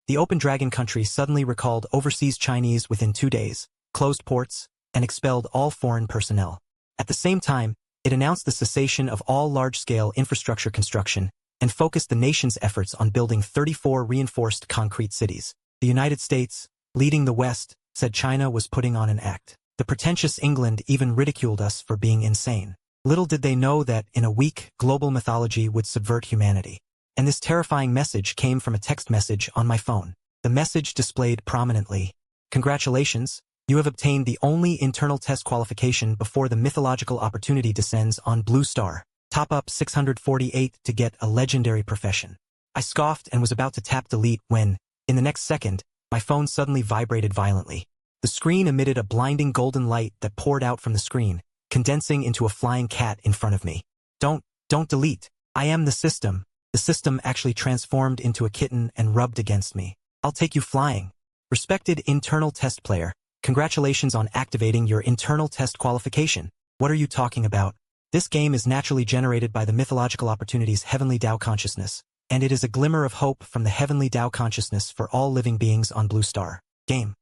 The Open Dragon country suddenly recalled overseas Chinese within 2 days, closed ports, and expelled all foreign personnel. At the same time, it announced the cessation of all large-scale infrastructure construction and focused the nation's efforts on building 34 reinforced concrete cities. The United States, leading the West, said China was putting on an act. The pretentious England even ridiculed us for being insane. Little did they know that, in a week, global mythology would subvert humanity. And this terrifying message came from a text message on my phone. The message displayed prominently, "Congratulations, you have obtained the only internal test qualification before the mythological opportunity descends on Blue Star. Top up 648 to get a legendary profession." I scoffed and was about to tap delete when, in the next second, my phone suddenly vibrated violently. The screen emitted a blinding golden light that poured out from the screen, condensing into a flying cat in front of me. Don't delete. I am the system." The system actually transformed into a kitten and rubbed against me. "I'll take you flying. Respected internal test player, congratulations on activating your internal test qualification." What are you talking about? This game is naturally generated by the mythological opportunity's heavenly Tao consciousness, and it is a glimmer of hope from the heavenly Tao consciousness for all living beings on Blue Star. Game.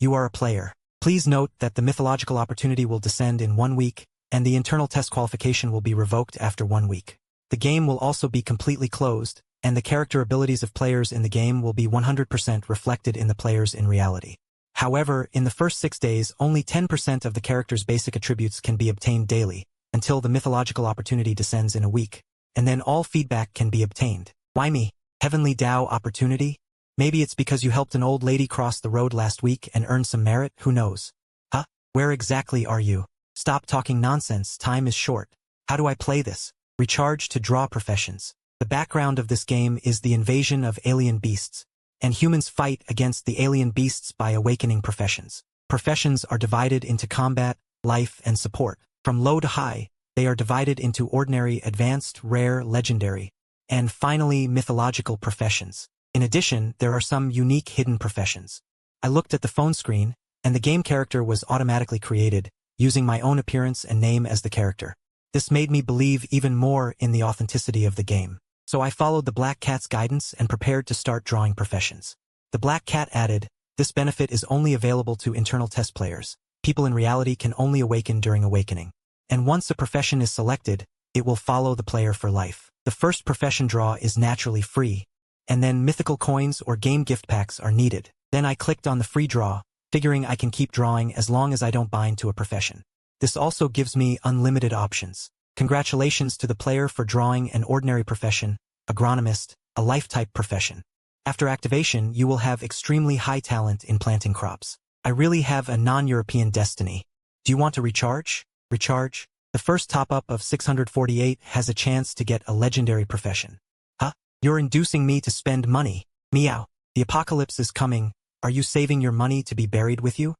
You are a player. Please note that the mythological opportunity will descend in 1 week, and the internal test qualification will be revoked after 1 week. The game will also be completely closed, and the character abilities of players in the game will be 100% reflected in the players in reality. However, in the first 6 days, only 10% of the character's basic attributes can be obtained daily, until the mythological opportunity descends in a week, and then all feedback can be obtained. Why me? Heavenly Tao opportunity? Maybe it's because you helped an old lady cross the road last week and earned some merit, who knows? Huh? Where exactly are you? Stop talking nonsense, time is short. How do I play this? Recharge to draw professions. The background of this game is the invasion of alien beasts, and humans fight against the alien beasts by awakening professions. Professions are divided into combat, life, and support. From low to high, they are divided into ordinary, advanced, rare, legendary, and finally mythological professions. In addition, there are some unique hidden professions. I looked at the phone screen, and the game character was automatically created, using my own appearance and name as the character. This made me believe even more in the authenticity of the game. So I followed the Black Cat's guidance and prepared to start drawing professions. The Black Cat added, "This benefit is only available to internal test players. People in reality can only awaken during awakening. And once a profession is selected, it will follow the player for life. The first profession draw is naturally free, and then mythical coins or game gift packs are needed." Then I clicked on the free draw, figuring I can keep drawing as long as I don't bind to a profession. This also gives me unlimited options. Congratulations to the player for drawing an ordinary profession, agronomist, a life-type profession. After activation, you will have extremely high talent in planting crops. I really have a non-European destiny. Do you want to recharge? Recharge? The first top-up of 648 has a chance to get a legendary profession. Huh? You're inducing me to spend money. Meow. The apocalypse is coming. Are you saving your money to be buried with you?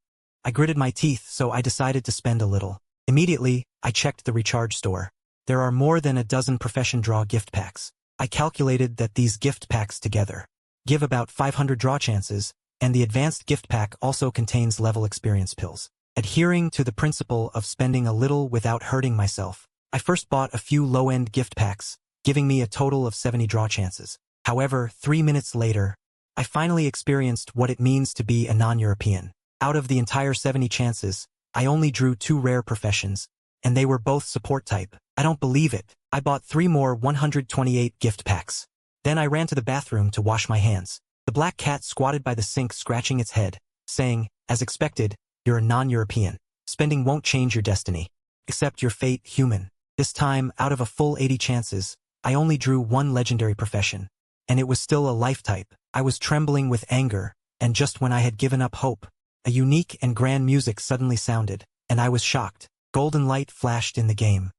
I gritted my teeth, so I decided to spend a little. Immediately, I checked the recharge store. There are more than a dozen profession draw gift packs. I calculated that these gift packs together give about 500 draw chances, and the advanced gift pack also contains level experience pills. Adhering to the principle of spending a little without hurting myself, I first bought a few low-end gift packs, giving me a total of 70 draw chances. However, 3 minutes later, I finally experienced what it means to be a non-European. Out of the entire 70 chances, I only drew 2 rare professions, and they were both support type. I don't believe it. I bought 3 more 128 gift packs. Then I ran to the bathroom to wash my hands. The Black Cat squatted by the sink scratching its head, saying, "As expected, you're a non-European. Spending won't change your destiny. Accept your fate, human." This time, out of a full 80 chances, I only drew 1 legendary profession, and it was still a life type. I was trembling with anger, and just when I had given up hope, a unique and grand music suddenly sounded, and I was shocked. Golden light flashed in the game.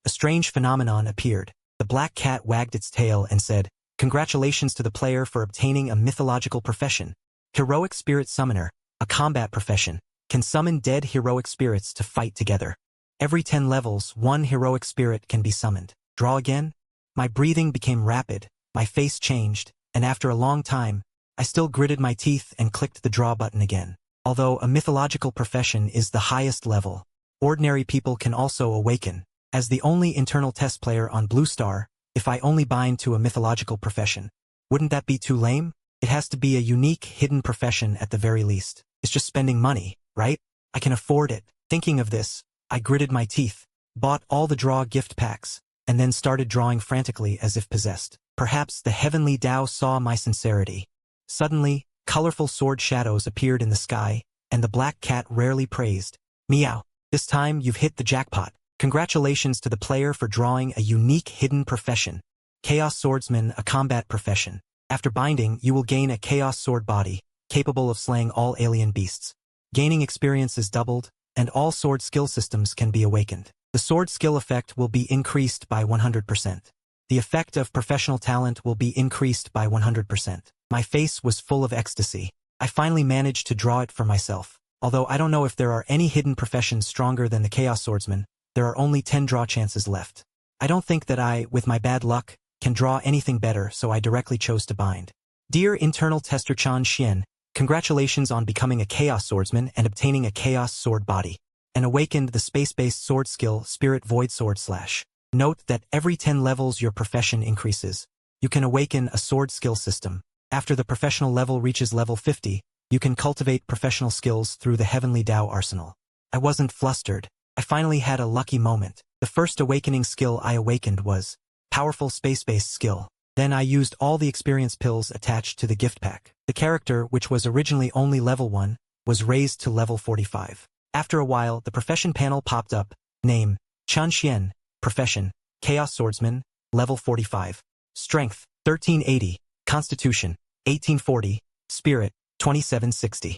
A strange phenomenon appeared. The Black Cat wagged its tail and said, "Congratulations to the player for obtaining a mythological profession. Heroic Spirit Summoner, a combat profession, can summon dead heroic spirits to fight together. Every 10 levels, 1 heroic spirit can be summoned. Draw again?" My breathing became rapid, my face changed, and after a long time, I still gritted my teeth and clicked the draw button again. Although a mythological profession is the highest level, ordinary people can also awaken. As the only internal test player on Blue Star, if I only bind to a mythological profession, Wouldn't that be too lame? It has to be a unique, hidden profession at the very least. It's just spending money, right? I can afford it. Thinking of this, I gritted my teeth, bought all the draw gift packs, and then started drawing frantically as if possessed. Perhaps the heavenly Tao saw my sincerity. Suddenly, colorful sword shadows appeared in the sky, and the black cat rarely praised. Meow. This time you've hit the jackpot. Congratulations to the player for drawing a unique hidden profession. Chaos Swordsman, a combat profession. After binding, you will gain a Chaos Sword body, capable of slaying all alien beasts. Gaining experience is doubled, and all sword skill systems can be awakened. The sword skill effect will be increased by 100%. The effect of professional talent will be increased by 100%. My face was full of ecstasy. I finally managed to draw it for myself. Although I don't know if there are any hidden professions stronger than the Chaos Swordsman, there are only 10 draw chances left. I don't think that I, with my bad luck, can draw anything better, so I directly chose to bind. Dear internal tester Chen Xuan, congratulations on becoming a Chaos Swordsman and obtaining a Chaos Sword body. And awakened the space-based sword skill Spirit Void Sword / Note that every 10 levels your profession increases. You can awaken a sword skill system. After the professional level reaches level 50, you can cultivate professional skills through the Heavenly Tao arsenal. I wasn't flustered. I finally had a lucky moment. The first awakening skill I awakened was powerful space-based skill. Then I used all the experience pills attached to the gift pack. The character, which was originally only level 1, was raised to level 45. After a while, the profession panel popped up. Name, Chen Xuan. Profession, Chaos Swordsman, level 45. Strength, 1380. Constitution, 1840. Spirit, 2760.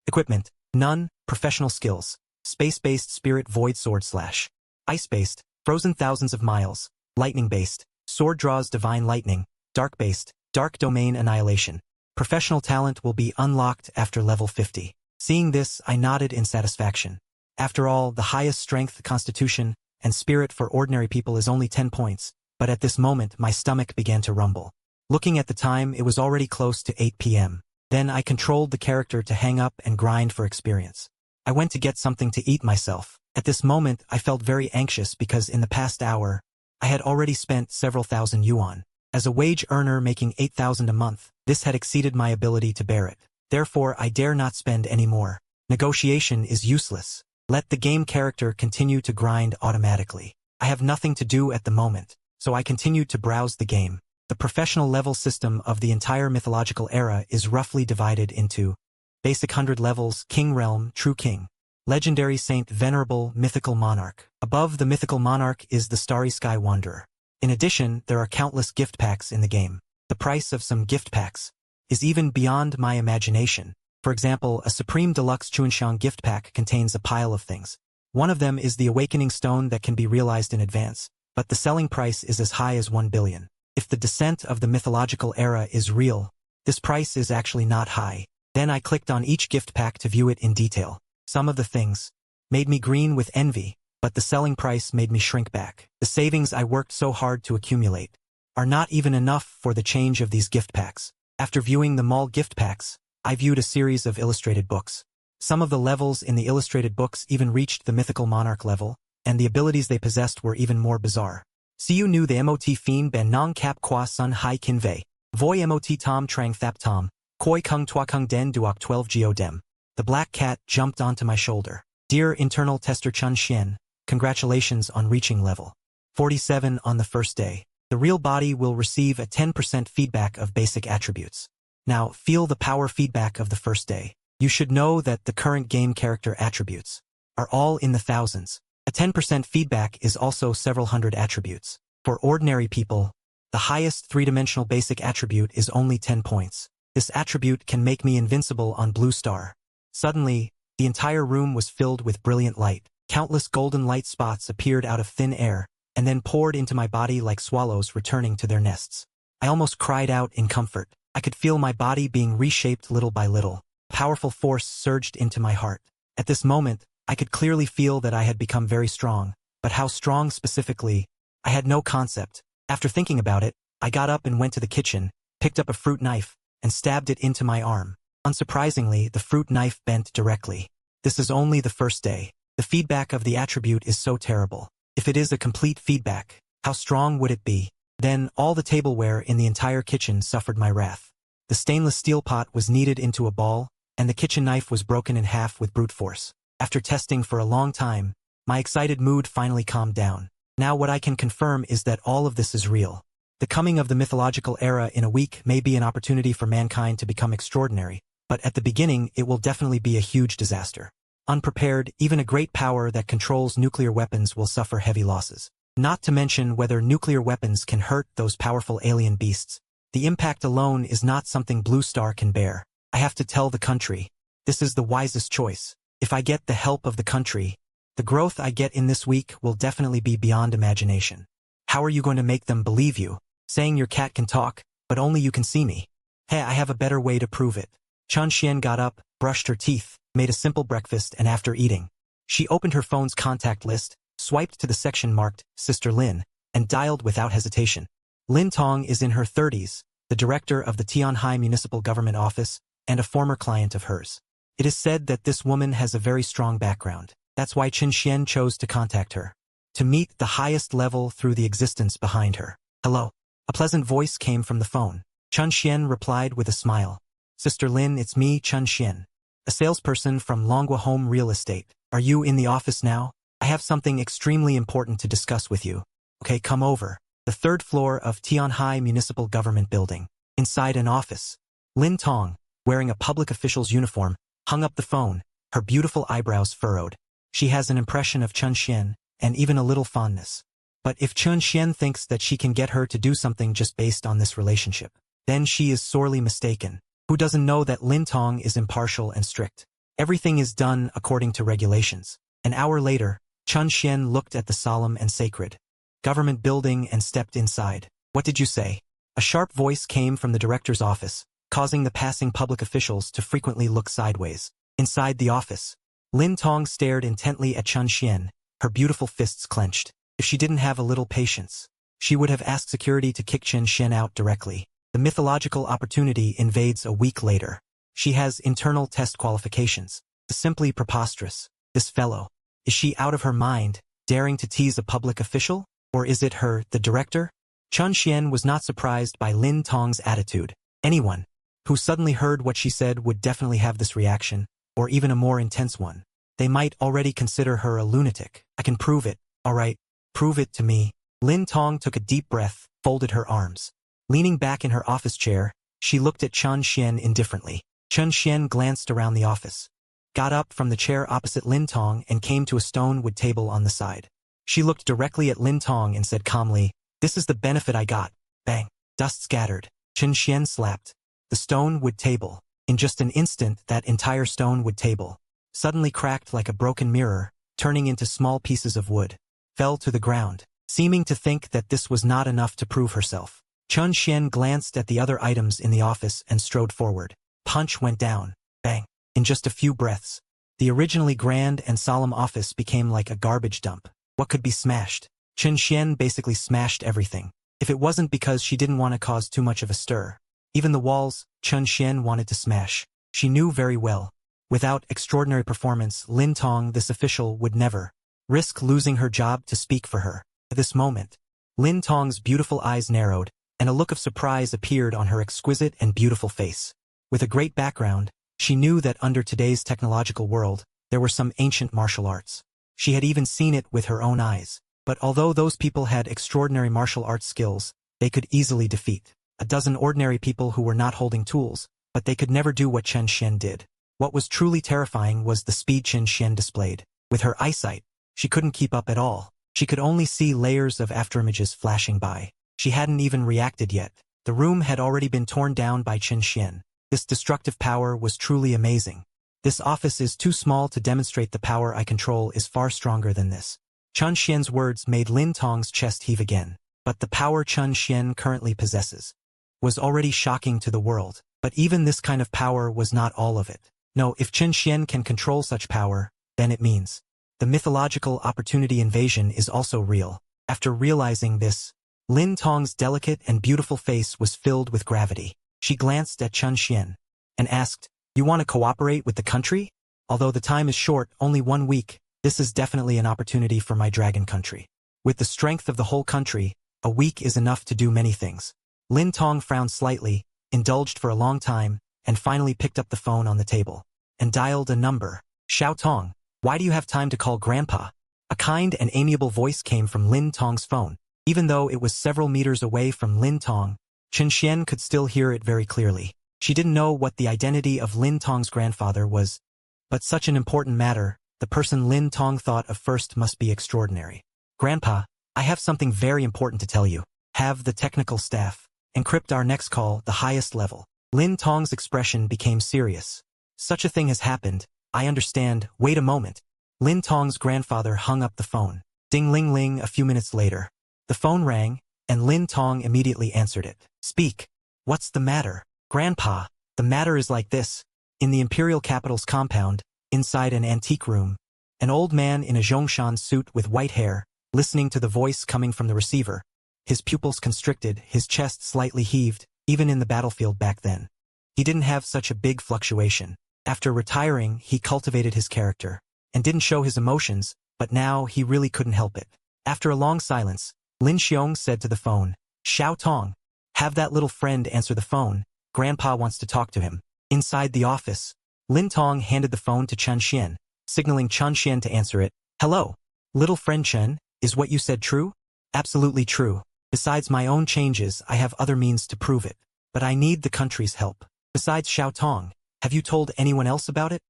Equipment, none. Professional skills, space-based Spirit Void Sword / Ice-based, frozen thousands of miles. Lightning-based, sword draws divine lightning. Dark-based, dark domain annihilation. Professional talent will be unlocked after level 50. Seeing this, I nodded in satisfaction. After all, the highest strength, constitution, and spirit for ordinary people is only 10 points, but at this moment my stomach began to rumble. Looking at the time, it was already close to 8 p.m. Then I controlled the character to hang up and grind for experience. I went to get something to eat myself. At this moment, I felt very anxious because in the past hour, I had already spent several thousand yuan. As a wage earner making 8,000 a month, this had exceeded my ability to bear it. Therefore, I dare not spend any more. Negotiation is useless. Let the game character continue to grind automatically. I have nothing to do at the moment, so I continued to browse the game. The professional level system of the entire mythological era is roughly divided into basic 100 levels, King Realm, True King, Legendary Saint, Venerable, Mythical Monarch. Above the Mythical Monarch is the Starry Sky Wanderer. In addition, there are countless gift packs in the game. The price of some gift packs is even beyond my imagination. For example, a Supreme Deluxe Chen Xuan gift pack contains a pile of things. One of them is the Awakening Stone that can be realized in advance, but the selling price is as high as 1 billion. If the descent of the mythological era is real, this price is actually not high. Then I clicked on each gift pack to view it in detail. Some of the things made me green with envy, but the selling price made me shrink back. The savings I worked so hard to accumulate are not even enough for the change of these gift packs. After viewing the mall gift packs, I viewed a series of illustrated books. Some of the levels in the illustrated books even reached the Mythical Monarch level, and the abilities they possessed were even more bizarre. Siu knew the mot fiend ben nong kap qua sun hai kin vei, voi mot tom trang thap tom, koi kung tua kung den duok 12 geo dem. The black cat jumped onto my shoulder. Dear internal tester Chen Xuan, congratulations on reaching level 47 on the first day. The real body will receive a 10% feedback of basic attributes. Now, feel the power feedback of the first day. You should know that the current game character attributes are all in the thousands. A 10% feedback is also several hundred attributes. For ordinary people, the highest three-dimensional basic attribute is only 10 points. This attribute can make me invincible on Blue Star. Suddenly, the entire room was filled with brilliant light. Countless golden light spots appeared out of thin air, and then poured into my body like swallows returning to their nests. I almost cried out in comfort. I could feel my body being reshaped little by little. Powerful force surged into my heart. At this moment, I could clearly feel that I had become very strong, but how strong specifically, I had no concept. After thinking about it, I got up and went to the kitchen, picked up a fruit knife, and stabbed it into my arm. Unsurprisingly, the fruit knife bent directly. This is only the first day. The feedback of the attribute is so terrible. If it is a complete feedback, how strong would it be? Then, all the tableware in the entire kitchen suffered my wrath. The stainless steel pot was kneaded into a ball, and the kitchen knife was broken in half with brute force. After testing for a long time, my excited mood finally calmed down. Now what I can confirm is that all of this is real. The coming of the mythological era in a week may be an opportunity for mankind to become extraordinary, but at the beginning it will definitely be a huge disaster. Unprepared, even a great power that controls nuclear weapons will suffer heavy losses. Not to mention whether nuclear weapons can hurt those powerful alien beasts. The impact alone is not something Blue Star can bear. I have to tell the country. This is the wisest choice. If I get the help of the country, the growth I get in this week will definitely be beyond imagination. How are you going to make them believe you? Saying your cat can talk, but only you can see me. Hey, I have a better way to prove it. Chen Xuan got up, brushed her teeth, made a simple breakfast, and after eating, she opened her phone's contact list, swiped to the section marked Sister Lin, and dialed without hesitation. Lin Tong is in her 30s, the director of the Tianhai Municipal Government Office, and a former client of hers. It is said that this woman has a very strong background. That's why Chen Xuan chose to contact her. To meet the highest level through the existence behind her. Hello. A pleasant voice came from the phone. Chen Xuan replied with a smile. Sister Lin, it's me, Chen Xuan, a salesperson from Longhua Home Real Estate. Are you in the office now? I have something extremely important to discuss with you. Okay, come over. The third floor of Tianhai Municipal Government Building. Inside an office. Lin Tong, wearing a public official's uniform, hung up the phone, her beautiful eyebrows furrowed. She has an impression of Chen Xuan, and even a little fondness. But if Chen Xuan thinks that she can get her to do something just based on this relationship, then she is sorely mistaken. Who doesn't know that Lin Tong is impartial and strict? Everything is done according to regulations. An hour later, Chen Xuan looked at the solemn and sacred government building and stepped inside. What did you say? A sharp voice came from the director's office, causing the passing public officials to frequently look sideways. Inside the office, Lin Tong stared intently at Chen Xuan, her beautiful fists clenched. If she didn't have a little patience, she would have asked security to kick Chen Xuan out directly. The mythological opportunity invades a week later. She has internal test qualifications. Simply preposterous. This fellow. Is she out of her mind, daring to tease a public official? Or is it her, the director? Chen Xuan was not surprised by Lin Tong's attitude. Anyone who suddenly heard what she said would definitely have this reaction, or even a more intense one. They might already consider her a lunatic. I can prove it. All right, prove it to me. Lin Tong took a deep breath, folded her arms. Leaning back in her office chair, she looked at Chen Xuan indifferently. Chen Xuan glanced around the office, got up from the chair opposite Lin Tong and came to a stone wood table on the side. She looked directly at Lin Tong and said calmly, "This is the benefit I got." Bang. Dust scattered. Chen Xuan slapped the stone wood table. In just an instant, that entire stone wood table suddenly cracked like a broken mirror, turning into small pieces of wood, fell to the ground. Seeming to think that this was not enough to prove herself, Chen Xuan glanced at the other items in the office and strode forward. Punch went down. Bang. In just a few breaths, the originally grand and solemn office became like a garbage dump. What could be smashed? Chen Xuan basically smashed everything. If it wasn't because she didn't want to cause too much of a stir. Even the walls, Chen Xuan wanted to smash. She knew very well. Without extraordinary performance, Lin Tong, this official, would never risk losing her job to speak for her. At this moment, Lin Tong's beautiful eyes narrowed, and a look of surprise appeared on her exquisite and beautiful face. With a great background, she knew that under today's technological world, there were some ancient martial arts. She had even seen it with her own eyes. But although those people had extraordinary martial arts skills, they could easily defeat a dozen ordinary people who were not holding tools, but they could never do what Chen Xuan did. What was truly terrifying was the speed Chen Xuan displayed. With her eyesight, she couldn't keep up at all. She could only see layers of afterimages flashing by. She hadn't even reacted yet. The room had already been torn down by Chen Xuan. This destructive power was truly amazing. This office is too small to demonstrate the power I control is far stronger than this. Chen Xuan's words made Lin Tong's chest heave again. But the power Chen Xuan currently possesses was already shocking to the world. But even this kind of power was not all of it. No, if Chen Xuan can control such power, then it means the mythological opportunity invasion is also real. After realizing this, Lin Tong's delicate and beautiful face was filled with gravity. She glanced at Chen Xuan and asked, "You want to cooperate with the country? Although the time is short, only 1 week, this is definitely an opportunity for my dragon country. With the strength of the whole country, A week is enough to do many things. Lin Tong frowned slightly, indulged for a long time, and finally picked up the phone on the table and dialed a number. Xiao Tong, why do you have time to call Grandpa? A kind and amiable voice came from Lin Tong's phone. Even though it was several meters away from Lin Tong, Chen Xuan could still hear it very clearly. She didn't know what the identity of Lin Tong's grandfather was, but such an important matter, the person Lin Tong thought of first must be extraordinary. Grandpa, I have something very important to tell you. Have the technical staff encrypt our next call, the highest level. Lin Tong's expression became serious. Such a thing has happened. I understand. Wait a moment. Lin Tong's grandfather hung up the phone. Ding-ling-ling. A few minutes later, the phone rang, and Lin Tong immediately answered it. Speak. What's the matter? Grandpa, the matter is like this. In the imperial capital's compound, inside an antique room, an old man in a Zhongshan suit with white hair, listening to the voice coming from the receiver. His pupils constricted, his chest slightly heaved, even in the battlefield back then. He didn't have such a big fluctuation. After retiring, he cultivated his character, and didn't show his emotions, but now he really couldn't help it. After a long silence, Lin Xiong said to the phone, Xiao Tong, have that little friend answer the phone. Grandpa wants to talk to him. Inside the office, Lin Tong handed the phone to Chen Xuan, signaling Chen Xuan to answer it. Hello, little friend Chen, is what you said true? Absolutely true. Besides my own changes, I have other means to prove it. But I need the country's help. Besides Xiao Tong, have you told anyone else about it?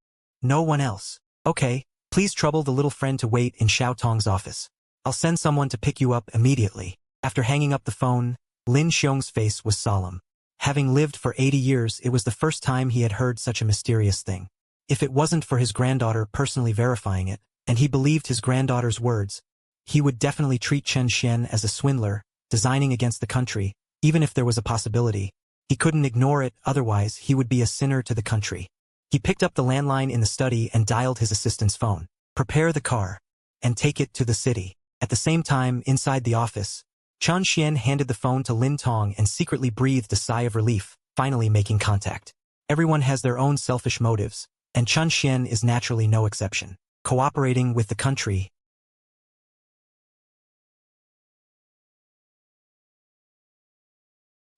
No one else. Okay, please trouble the little friend to wait in Xiao Tong's office. I'll send someone to pick you up immediately. After hanging up the phone, Lin Xiong's face was solemn. Having lived for 80 years, it was the first time he had heard such a mysterious thing. If it wasn't for his granddaughter personally verifying it, and he believed his granddaughter's words, he would definitely treat Chen Xuan as a swindler, designing against the country, even if there was a possibility. He couldn't ignore it, otherwise he would be a sinner to the country. He picked up the landline in the study and dialed his assistant's phone. Prepare the car, and take it to the city. At the same time, inside the office, Chen Xuan handed the phone to Lin Tong and secretly breathed a sigh of relief, finally making contact. Everyone has their own selfish motives, and Chen Xuan is naturally no exception. Cooperating with the country,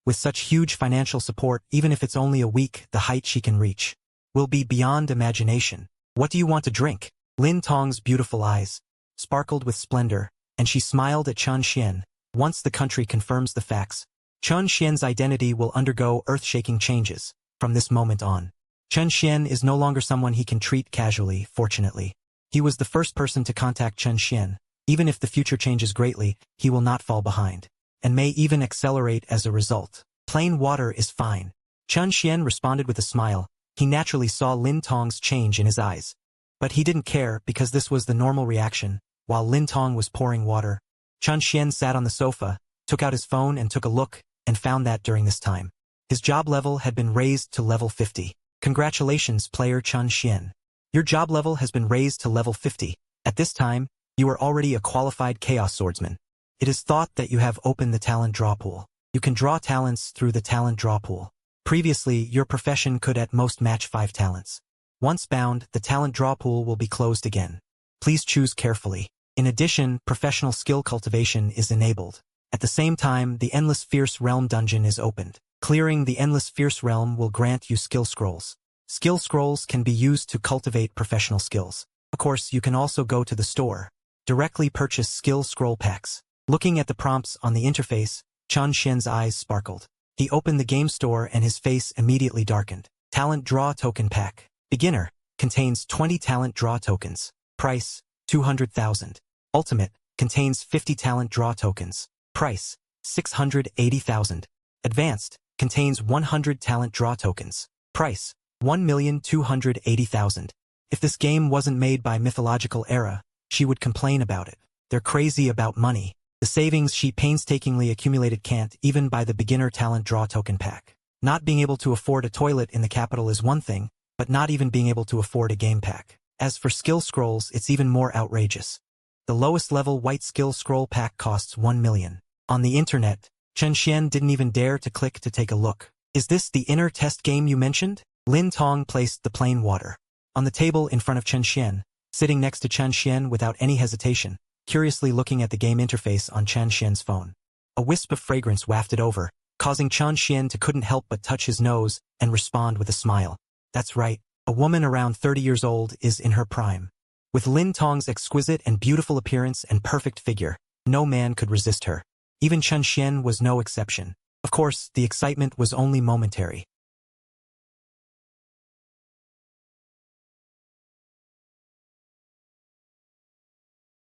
with such huge financial support, even if it's only a week, the height she can reach will be beyond imagination. What do you want to drink? Lin Tong's beautiful eyes sparkled with splendor, and she smiled at Chen Xuan. Once the country confirms the facts, Chen Xuan's identity will undergo earth-shaking changes. From this moment on, Chen Xuan is no longer someone he can treat casually, fortunately. He was the first person to contact Chen Xuan. Even if the future changes greatly, he will not fall behind, and may even accelerate as a result. Plain water is fine. Chen Xuan responded with a smile. He naturally saw Lin Tong's change in his eyes. But he didn't care because this was the normal reaction. While Lin Tong was pouring water, Chen Xuan sat on the sofa, took out his phone and took a look, and found that during this time, his job level had been raised to level 50. Congratulations, player Chen Xuan. Your job level has been raised to level 50. At this time, you are already a qualified chaos swordsman. It is thought that you have opened the talent draw pool. You can draw talents through the talent draw pool. Previously, your profession could at most match 5 talents. Once bound, the talent draw pool will be closed again. Please choose carefully. In addition, professional skill cultivation is enabled. At the same time, the Endless Fierce Realm dungeon is opened. Clearing the Endless Fierce Realm will grant you skill scrolls. Skill scrolls can be used to cultivate professional skills. Of course, you can also go to the store. Directly purchase skill scroll packs. Looking at the prompts on the interface, Chen Xuan's eyes sparkled. He opened the game store and his face immediately darkened. Talent Draw Token Pack. Beginner. Contains 20 Talent Draw Tokens. Price, 200,000. Ultimate. Contains 50 Talent Draw Tokens. Price, 680,000. Advanced. Contains 100 Talent Draw Tokens. Price, 1,280,000. If this game wasn't made by Mythological Era, she would complain about it. They're crazy about money. The savings she painstakingly accumulated can't even buy the beginner talent draw token pack. Not being able to afford a toilet in the capital is one thing, but not even being able to afford a game pack. As for skill scrolls, it's even more outrageous. The lowest level white skill scroll pack costs 1 million. On the internet, Chen Xuan didn't even dare to click to take a look. Is this the inner test game you mentioned? Lin Tong placed the plain water on the table in front of Chen Xuan, sitting next to Chen Xuan without any hesitation, curiously looking at the game interface on Chen Xuan's phone. A wisp of fragrance wafted over, causing Chen Xuan to couldn't help but touch his nose and respond with a smile. That's right, a woman around 30 years old is in her prime. With Lin Tong's exquisite and beautiful appearance and perfect figure, no man could resist her. Even Chen Xuan was no exception. Of course, the excitement was only momentary.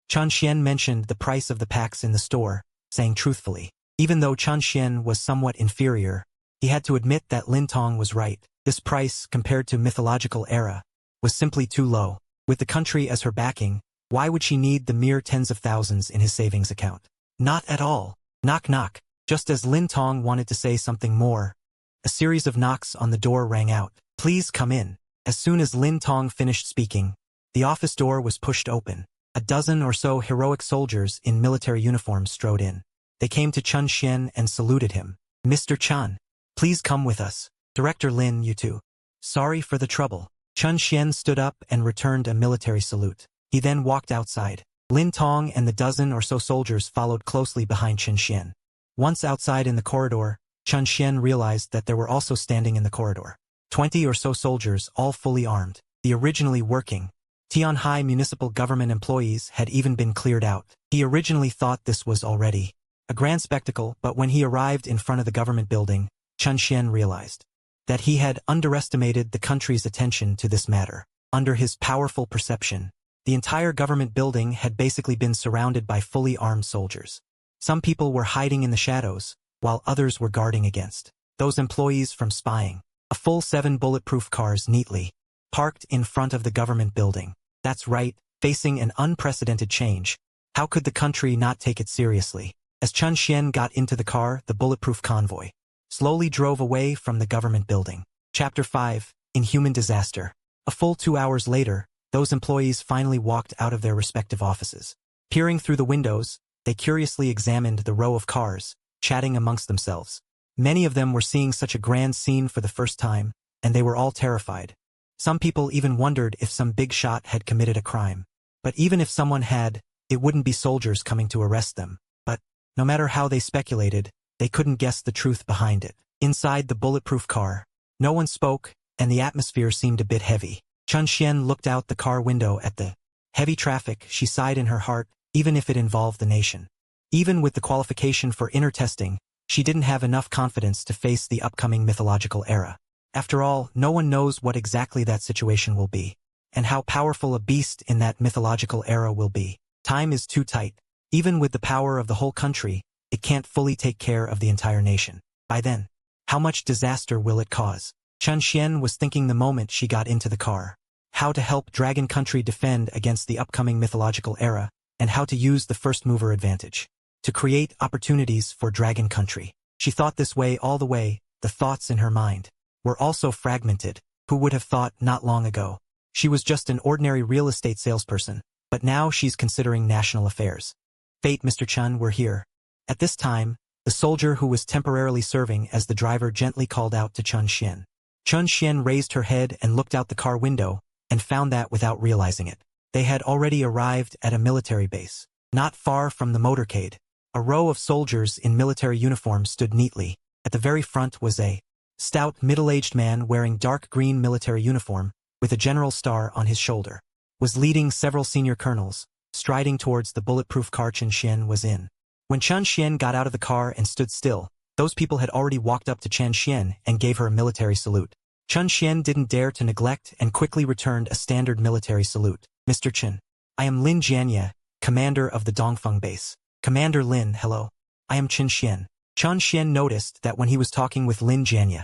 Chen Xuan mentioned the price of the packs in the store, saying truthfully. Even though Chen Xuan was somewhat inferior, he had to admit that Lin Tong was right. This price, compared to Mythological Era, was simply too low. With the country as her backing, why would she need the mere tens of thousands in his savings account? Not at all. Knock knock. Just as Lin Tong wanted to say something more, a series of knocks on the door rang out. Please come in. As soon as Lin Tong finished speaking, the office door was pushed open. A dozen or so heroic soldiers in military uniforms strode in. They came to Chen Xuan and saluted him. Mr. Chen, please come with us. Director Lin, you too. Sorry for the trouble. Chen Xuan stood up and returned a military salute. He then walked outside. Lin Tong and the dozen or so soldiers followed closely behind Chen Xuan. Once outside in the corridor, Chen Xuan realized that there were also standing in the corridor 20 or so soldiers, all fully armed. The originally working Tianhai municipal government employees had even been cleared out. He originally thought this was already a grand spectacle, but when he arrived in front of the government building, Chen Xuan realized that he had underestimated the country's attention to this matter. Under his powerful perception, the entire government building had basically been surrounded by fully armed soldiers. Some people were hiding in the shadows, while others were guarding against those employees from spying. A full 7 bulletproof cars neatly parked in front of the government building. That's right, facing an unprecedented change. How could the country not take it seriously? As Chen Xuan got into the car, the bulletproof convoy slowly drove away from the government building. Chapter 5, Inhuman Disaster. A full 2 hours later, those employees finally walked out of their respective offices. Peering through the windows, they curiously examined the row of cars, chatting amongst themselves. Many of them were seeing such a grand scene for the first time, and they were all terrified. Some people even wondered if some big shot had committed a crime. But even if someone had, it wouldn't be soldiers coming to arrest them. But, no matter how they speculated, they couldn't guess the truth behind it. Inside the bulletproof car, no one spoke, and the atmosphere seemed a bit heavy. Chen Xuan looked out the car window at the heavy traffic. She sighed in her heart, even if it involved the nation. Even with the qualification for inner testing, she didn't have enough confidence to face the upcoming mythological era. After all, no one knows what exactly that situation will be, and how powerful a beast in that mythological era will be. Time is too tight. Even with the power of the whole country, it can't fully take care of the entire nation. By then, how much disaster will it cause? Chen Xuan was thinking the moment she got into the car. How to help Dragon Country defend against the upcoming mythological era, and how to use the first mover advantage to create opportunities for Dragon Country. She thought this way all the way. The thoughts in her mind were also fragmented. Who would have thought not long ago? She was just an ordinary real estate salesperson, but now she's considering national affairs. Fate, Mr. Chen, we're here. At this time, the soldier who was temporarily serving as the driver gently called out to Chen Xuan. Chen Xuan raised her head and looked out the car window, and found that without realizing it, they had already arrived at a military base. Not far from the motorcade, a row of soldiers in military uniforms stood neatly. At the very front was a stout, middle-aged man wearing dark green military uniform, with a general star on his shoulder. Was leading several senior colonels, striding towards the bulletproof car Chen Xuan was in. When Chen Xuan got out of the car and stood still, those people had already walked up to Chen Xuan and gave her a military salute. Chen Xuan didn't dare to neglect and quickly returned a standard military salute. Mr. Chen, I am Lin Jianye, commander of the Dongfeng base. Commander Lin, hello. I am Chen Xuan. Chen Xuan noticed that when he was talking with Lin Jianye,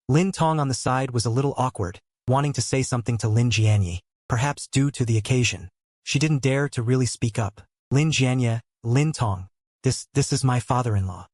Lin Tong on the side was a little awkward, wanting to say something to Lin Jianye, perhaps due to the occasion. She didn't dare to really speak up. Lin Jianye, Lin Tong. This is my father-in-law.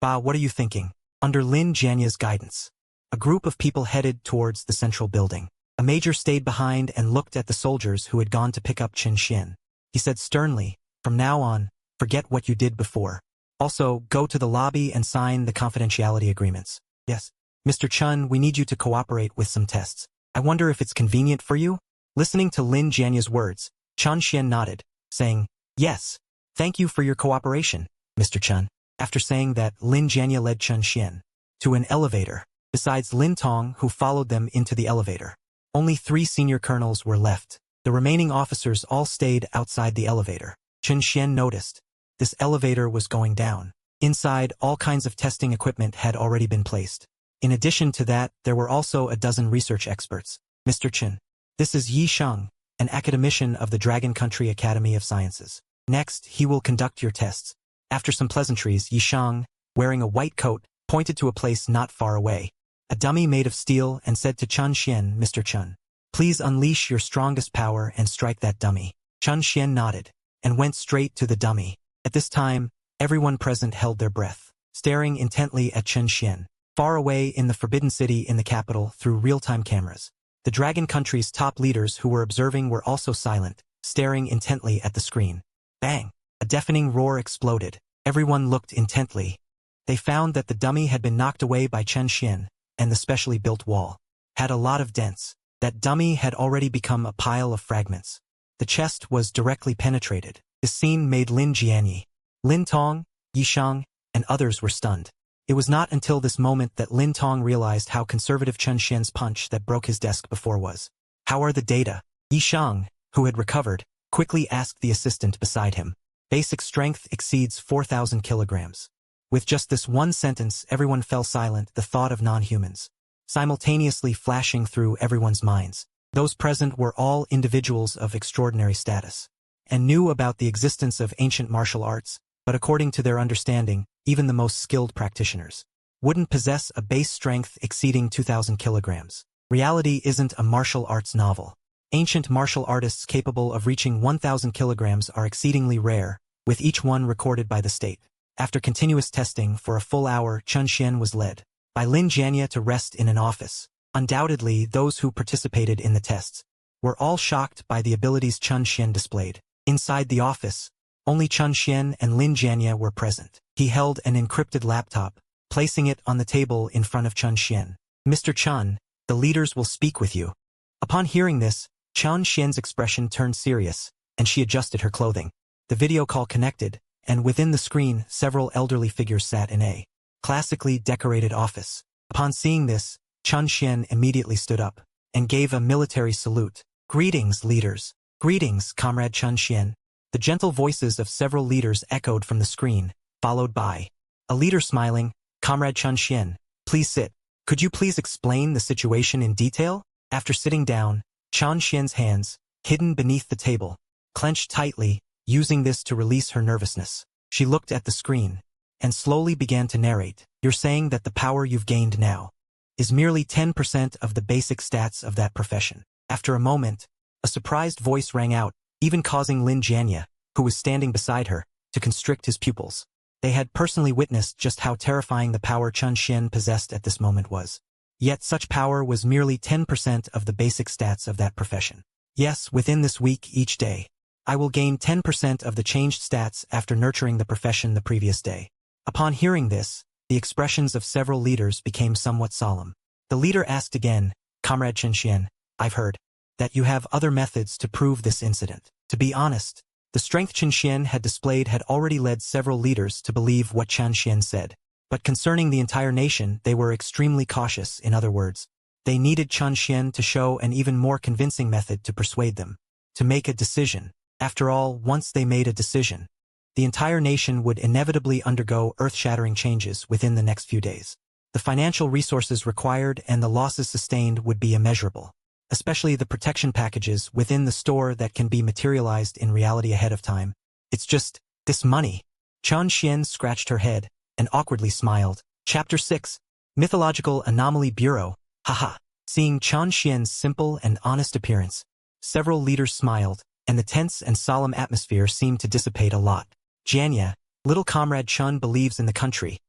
Ba, what are you thinking? Under Lin Jianye's guidance, a group of people headed towards the central building. A major stayed behind and looked at the soldiers who had gone to pick up Chen Xuan. He said sternly, from now on, forget what you did before. Also, go to the lobby and sign the confidentiality agreements. Yes. Mr. Chen, we need you to cooperate with some tests. I wonder if it's convenient for you? Listening to Lin Jianye's words, Chen Xuan nodded, saying, yes. Thank you for your cooperation, Mr. Chen. after saying that Lin Jianye led Chen Xuan to an elevator, besides Lin Tong, who followed them into the elevator. Only 3 senior colonels were left. The remaining officers all stayed outside the elevator. Chen Xuan noticed this elevator was going down. Inside, all kinds of testing equipment had already been placed. In addition to that, there were also a dozen research experts. Mr. Chen, this is Yi Sheng, an academician of the Dragon Country Academy of Sciences. Next, he will conduct your tests. After some pleasantries, Yi Sheng, wearing a white coat, pointed to a place not far away, a dummy made of steel, and said to Chen Xuan, Mr. Chen, please unleash your strongest power and strike that dummy. Chen Xuan nodded and went straight to the dummy. At this time, everyone present held their breath, staring intently at Chen Xuan. Far away in the Forbidden City in the capital through real-time cameras, the Dragon Country's top leaders who were observing were also silent, staring intently at the screen. Bang! A deafening roar exploded. Everyone looked intently. They found that the dummy had been knocked away by Chen Xuan, and the specially built wall had a lot of dents. That dummy had already become a pile of fragments. The chest was directly penetrated. This scene made Lin Jianye, Lin Tong, Yi Sheng, and others were stunned. It was not until this moment that Lin Tong realized how conservative Chen Xuan's punch that broke his desk before was. How are the data? Yi Sheng, who had recovered, quickly asked the assistant beside him. Basic strength exceeds 4,000 kilograms. With just this one sentence, everyone fell silent, the thought of non-humans simultaneously flashing through everyone's minds. Those present were all individuals of extraordinary status and knew about the existence of ancient martial arts, but according to their understanding, even the most skilled practitioners wouldn't possess a base strength exceeding 2,000 kilograms. Reality isn't a martial arts novel. Ancient martial artists capable of reaching 1,000 kilograms are exceedingly rare, with each one recorded by the state. After continuous testing for a full hour, Chen Xuan was led by Lin Jianye to rest in an office. Undoubtedly, those who participated in the tests were all shocked by the abilities Chen Xuan displayed. Inside the office, only Chen Xuan and Lin Jianye were present. He held an encrypted laptop, placing it on the table in front of Chen Xuan. Mr. Chen, the leaders will speak with you. Upon hearing this, Chen Xuan's expression turned serious, and she adjusted her clothing. The video call connected, and within the screen, several elderly figures sat in a classically decorated office. Upon seeing this, Chen Xuan immediately stood up and gave a military salute. Greetings, leaders. Greetings, Comrade Chen Xuan. The gentle voices of several leaders echoed from the screen, followed by a leader smiling, Comrade Chen Xuan, please sit. Could you please explain the situation in detail? After sitting down, Chen Xuan's hands, hidden beneath the table, clenched tightly, using this to release her nervousness. She looked at the screen and slowly began to narrate. You're saying that the power you've gained now is merely 10% of the basic stats of that profession. After a moment, a surprised voice rang out, even causing Lin Jianye, who was standing beside her, to constrict his pupils. They had personally witnessed just how terrifying the power Chen Xuan possessed at this moment was. Yet such power was merely 10% of the basic stats of that profession. Yes, within this week each day, I will gain 10% of the changed stats after nurturing the profession the previous day. Upon hearing this, the expressions of several leaders became somewhat solemn. The leader asked again, Comrade Chen Xuan, I've heard that you have other methods to prove this incident. To be honest, the strength Chen Xuan had displayed had already led several leaders to believe what Chen Xuan said. But concerning the entire nation, they were extremely cautious. In other words, they needed Chen Xuan to show an even more convincing method to persuade them to make a decision. After all, once they made a decision, the entire nation would inevitably undergo earth-shattering changes within the next few days. The financial resources required and the losses sustained would be immeasurable, especially the protection packages within the store that can be materialized in reality ahead of time. It's just, this money. Chen Xuan scratched her head and awkwardly smiled. Chapter 6, Mythological Anomaly Bureau. Haha. Seeing Chen Xuan's simple and honest appearance, several leaders smiled, and the tense and solemn atmosphere seemed to dissipate a lot. Jianye, little comrade Chen believes in the country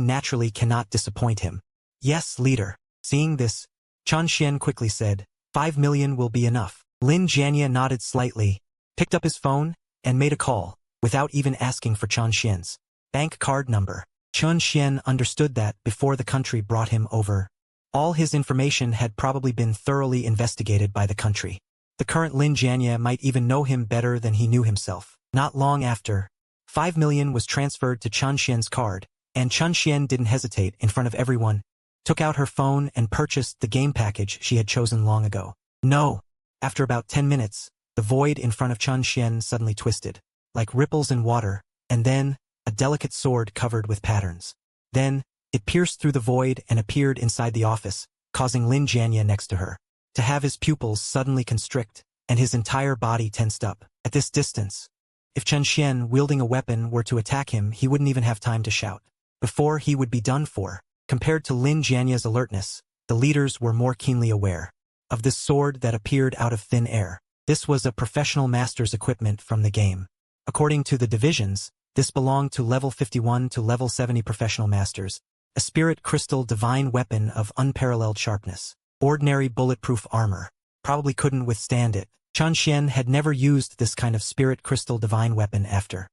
naturally cannot disappoint him. Yes, leader. Seeing this, Chen Xuan quickly said, 5 million will be enough. Lin Jianye nodded slightly, picked up his phone, and made a call, without even asking for Chen Xuan's bank card number. Chen Xuan understood that before the country brought him over, all his information had probably been thoroughly investigated by the country. The current Lin Jianye might even know him better than he knew himself. Not long after, 5 million was transferred to Chen Xuan's card, and Chen Xuan didn't hesitate in front of everyone, took out her phone and purchased the game package she had chosen long ago. No! After about 10 minutes, the void in front of Chen Xuan suddenly twisted, like ripples in water, and then, a delicate sword covered with patterns. Then, it pierced through the void and appeared inside the office, causing Lin Jianye next to her to have his pupils suddenly constrict, and his entire body tensed up. At this distance, if Chen Xuan wielding a weapon were to attack him, he wouldn't even have time to shout. Before he would be done for. Compared to Lin Jianye's alertness, the leaders were more keenly aware of this sword that appeared out of thin air. This was a professional master's equipment from the game. According to the divisions, this belonged to level 51 to level 70 professional masters, a spirit crystal divine weapon of unparalleled sharpness. Ordinary bulletproof armor probably couldn't withstand it. Chen Xuan had never used this kind of spirit crystal divine weapon after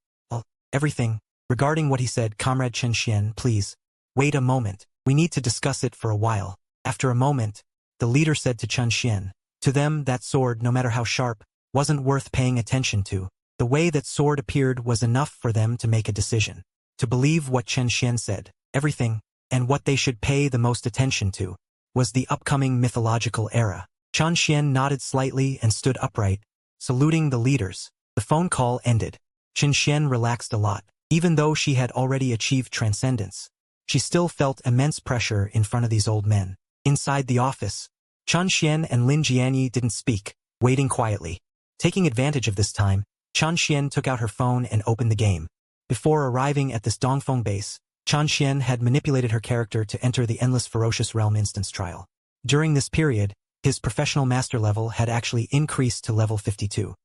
everything. Regarding what he said, Comrade Chen Xuan, please, wait a moment. We need to discuss it for a while. After a moment, the leader said to Chen Xuan, to them that sword, no matter how sharp, wasn't worth paying attention to. The way that sword appeared was enough for them to make a decision. To believe what Chen Xuan said, everything, and what they should pay the most attention to, was the upcoming mythological era. Chen Xuan nodded slightly and stood upright, saluting the leaders. The phone call ended. Chen Xuan relaxed a lot. Even though she had already achieved transcendence, she still felt immense pressure in front of these old men. Inside the office, Chen Xuan and Lin Jianye didn't speak, waiting quietly. Taking advantage of this time, Chen Xuan took out her phone and opened the game. Before arriving at this Dongfeng base, Chen Xuan had manipulated her character to enter the Endless Ferocious Realm instance trial. During this period, his professional master level had actually increased to level 52.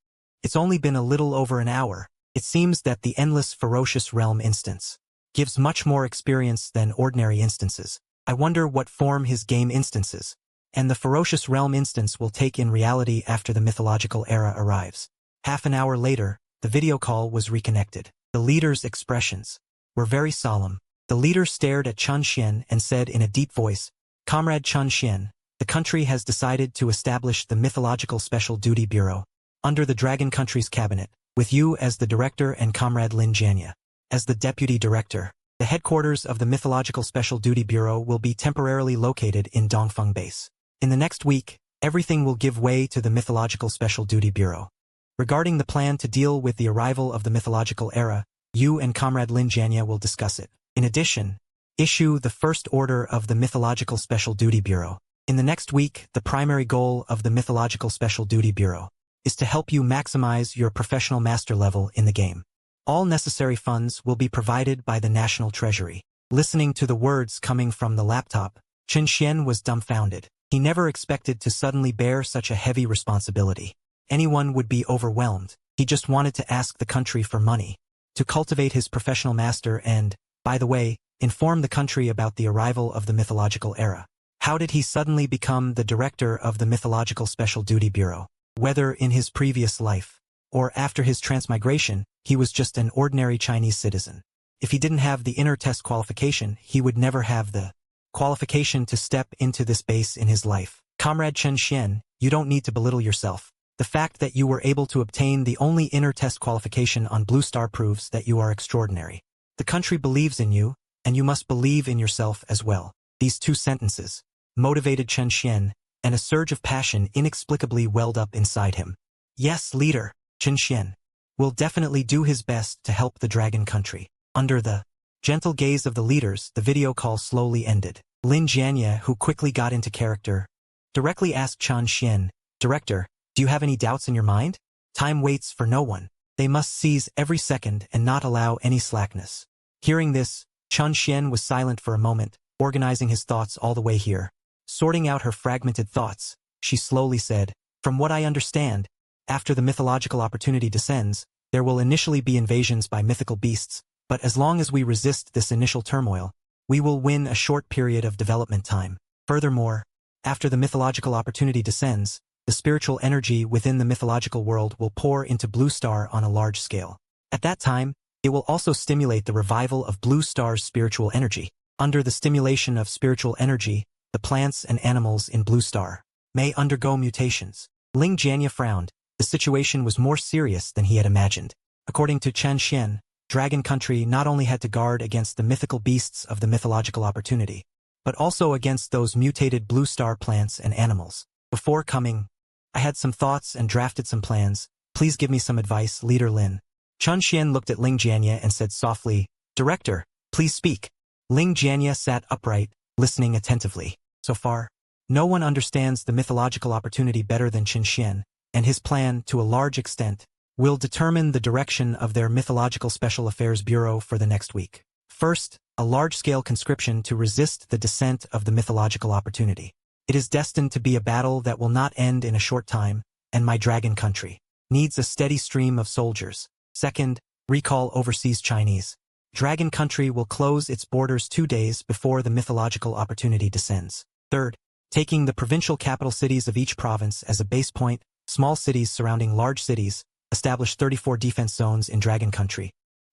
It's only been a little over an hour. It seems that the Endless Ferocious Realm instance gives much more experience than ordinary instances. I wonder what form his game instances and the Ferocious Realm instance will take in reality after the mythological era arrives. Half an hour later, the video call was reconnected. The leader's expressions were very solemn. The leader stared at Chen Xuan and said in a deep voice, Comrade Chen Xuan, the country has decided to establish the Mythological Special Duty Bureau under the Dragon Country's cabinet, with you as the director and Comrade Lin Jianye as the deputy director. The headquarters of the Mythological Special Duty Bureau will be temporarily located in Dongfeng Base. In the next week, everything will give way to the Mythological Special Duty Bureau. Regarding the plan to deal with the arrival of the mythological era, you and Comrade Lin Jianye will discuss it. In addition, issue the first order of the Mythological Special Duty Bureau. In the next week, the primary goal of the Mythological Special Duty Bureau is to help you maximize your professional master level in the game. All necessary funds will be provided by the National Treasury. Listening to the words coming from the laptop, Chen Xuan was dumbfounded. He never expected to suddenly bear such a heavy responsibility. Anyone would be overwhelmed. He just wanted to ask the country for money to cultivate his professional master and, by the way, inform the country about the arrival of the mythological era. How did he suddenly become the director of the Mythological Special Duty Bureau? Whether in his previous life or after his transmigration, he was just an ordinary Chinese citizen. If he didn't have the inner test qualification, he would never have the qualification to step into this base in his life. Comrade Chen Xuan, you don't need to belittle yourself. The fact that you were able to obtain the only inner test qualification on Blue Star proves that you are extraordinary. The country believes in you, and you must believe in yourself as well. These two sentences motivated Chen Xuan, and a surge of passion inexplicably welled up inside him. Yes, leader, Chen Xuan will definitely do his best to help the Dragon Country. Under the gentle gaze of the leaders, the video call slowly ended. Lin Jianye, who quickly got into character, directly asked Chen Xuan, Director, do you have any doubts in your mind? Time waits for no one. They must seize every second and not allow any slackness. Hearing this, Chen Xuan was silent for a moment, organizing his thoughts all the way here. Sorting out her fragmented thoughts, she slowly said, From what I understand, after the mythological opportunity descends, there will initially be invasions by mythical beasts, but as long as we resist this initial turmoil, we will win a short period of development time. Furthermore, after the mythological opportunity descends, the spiritual energy within the mythological world will pour into Blue Star on a large scale. At that time, it will also stimulate the revival of Blue Star's spiritual energy. Under the stimulation of spiritual energy, the plants and animals in Blue Star may undergo mutations. Lin Jianye frowned. The situation was more serious than he had imagined. According to Chen Xuan, Dragon Country not only had to guard against the mythical beasts of the mythological opportunity, but also against those mutated blue star plants and animals. Before coming, I had some thoughts and drafted some plans. Please give me some advice, Leader Lin. Chen Xuan looked at Ling Jianye and said softly, Director, please speak. Ling Jianye sat upright, listening attentively. So far, no one understands the mythological opportunity better than Chen Xuan, and his plan, to a large extent, will determine the direction of their Mythological Special Affairs Bureau for the next week. First, a large-scale conscription to resist the descent of the mythological opportunity. It is destined to be a battle that will not end in a short time, and my Dragon Country needs a steady stream of soldiers. Second, recall overseas Chinese. Dragon Country will close its borders 2 days before the mythological opportunity descends. Third, taking the provincial capital cities of each province as a base point, small cities surrounding large cities, establish 34 defense zones in Dragon Country,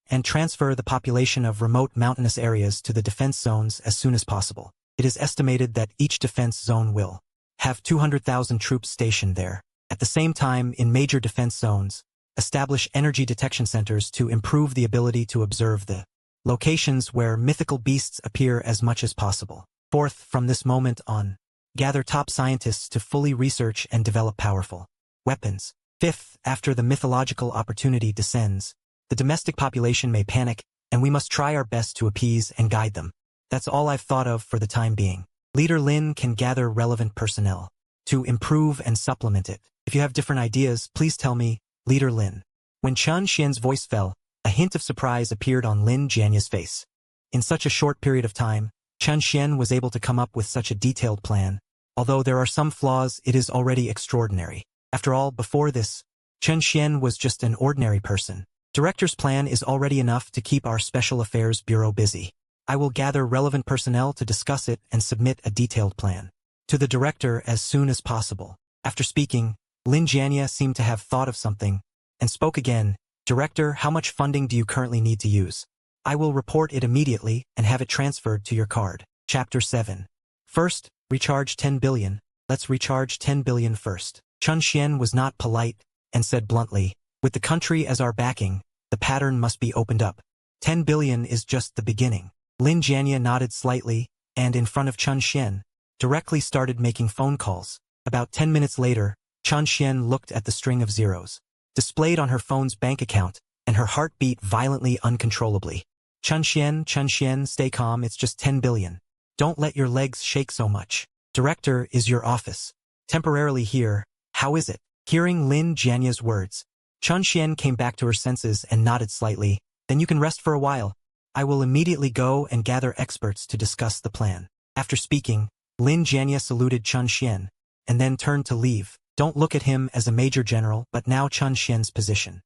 and transfer the population of remote mountainous areas to the defense zones as soon as possible. It is estimated that each defense zone will have 200,000 troops stationed there. At the same time, in major defense zones, establish energy detection centers to improve the ability to observe the locations where mythical beasts appear as much as possible. Fourth, from this moment on, gather top scientists to fully research and develop powerful weapons. Fifth, after the mythological opportunity descends, the domestic population may panic, and we must try our best to appease and guide them. That's all I've thought of for the time being. Leader Lin can gather relevant personnel to improve and supplement it. If you have different ideas, please tell me, Leader Lin. When Chen Xuan's voice fell, a hint of surprise appeared on Lin Jianye's face. In such a short period of time, Chen Xuan was able to come up with such a detailed plan. Although there are some flaws, it is already extraordinary. After all, before this, Chen Xuan was just an ordinary person. Director's plan is already enough to keep our Special Affairs Bureau busy. I will gather relevant personnel to discuss it and submit a detailed plan to the director as soon as possible. After speaking, Lin Jianye seemed to have thought of something and spoke again. Director, how much funding do you currently need to use? I will report it immediately and have it transferred to your card. Chapter 7. First, recharge 10 billion. Let's recharge 10 billion first. Chen Xuan was not polite and said bluntly, with the country as our backing, the pattern must be opened up. 10 billion is just the beginning. Lin Jianye nodded slightly, and in front of Chen Xuan, directly started making phone calls. About 10 minutes later, Chen Xuan looked at the string of zeros displayed on her phone's bank account, and her heart beat violently uncontrollably. Chen Xuan, stay calm, it's just 10 billion. Don't let your legs shake so much. Director, is your office temporarily here? How is it? Hearing Lin Jianye's words, Chen Xuan came back to her senses and nodded slightly. Then you can rest for a while. I will immediately go and gather experts to discuss the plan. After speaking, Lin Jianye saluted Chen Xuan, and then turned to leave. Don't look at him as a major general, but now Chen Xuan's position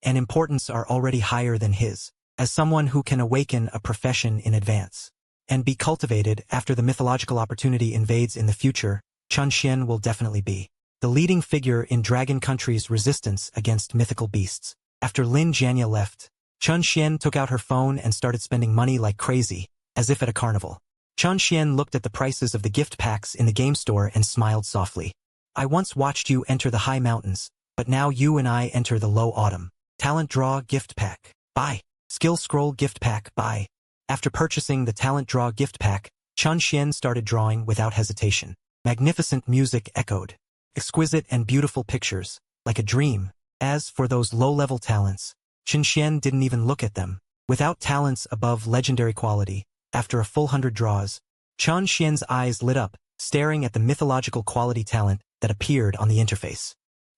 and importance are already higher than his, as someone who can awaken a profession in advance and be cultivated after the mythological opportunity invades in the future. Chen Xuan will definitely be the leading figure in Dragon Country's resistance against mythical beasts. After Lin Jianye left, Chen Xuan took out her phone and started spending money like crazy, as if at a carnival. Chen Xuan looked at the prices of the gift packs in the game store and smiled softly. I once watched you enter the high mountains, but now you and I enter the low autumn. Talent Draw Gift Pack. Buy. Skill Scroll Gift Pack. Buy. After purchasing the Talent Draw Gift Pack, Chen Xuan started drawing without hesitation. Magnificent music echoed. Exquisite and beautiful pictures, like a dream. As for those low-level talents, Chen Xuan didn't even look at them. Without talents above legendary quality, after a full 100 draws, Chen Xuan's eyes lit up, staring at the mythological quality talent that appeared on the interface.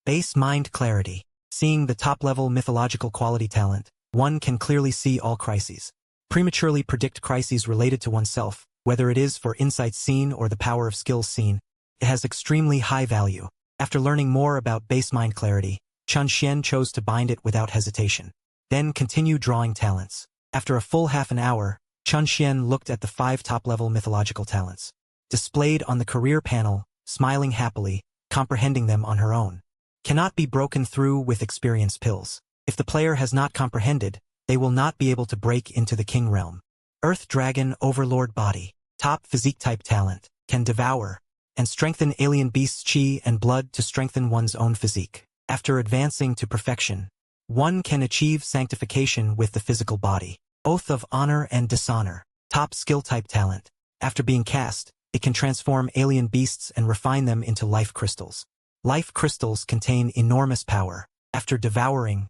Base Mind Clarity. Seeing the top-level mythological quality talent, one can clearly see all crises. Prematurely predict crises related to oneself, whether it is for insights seen or the power of skills seen. It has extremely high value. After learning more about Base Mind Clarity, Chen Xuan chose to bind it without hesitation. Then continue drawing talents. After a full half an hour, Chen Xuan looked at the 5 top-level mythological talents displayed on the career panel, smiling happily, comprehending them on her own. Cannot be broken through with experience pills. If the player has not comprehended, they will not be able to break into the King Realm. Earth Dragon Overlord Body. Top physique type talent. Can devour and strengthen alien beasts' chi and blood to strengthen one's own physique. After advancing to perfection, One can achieve sanctification with the physical body. Oath of honor and dishonor. Top skill type talent. After being cast, it can transform alien beasts and refine them into life crystals. Life crystals contain enormous power. After devouring,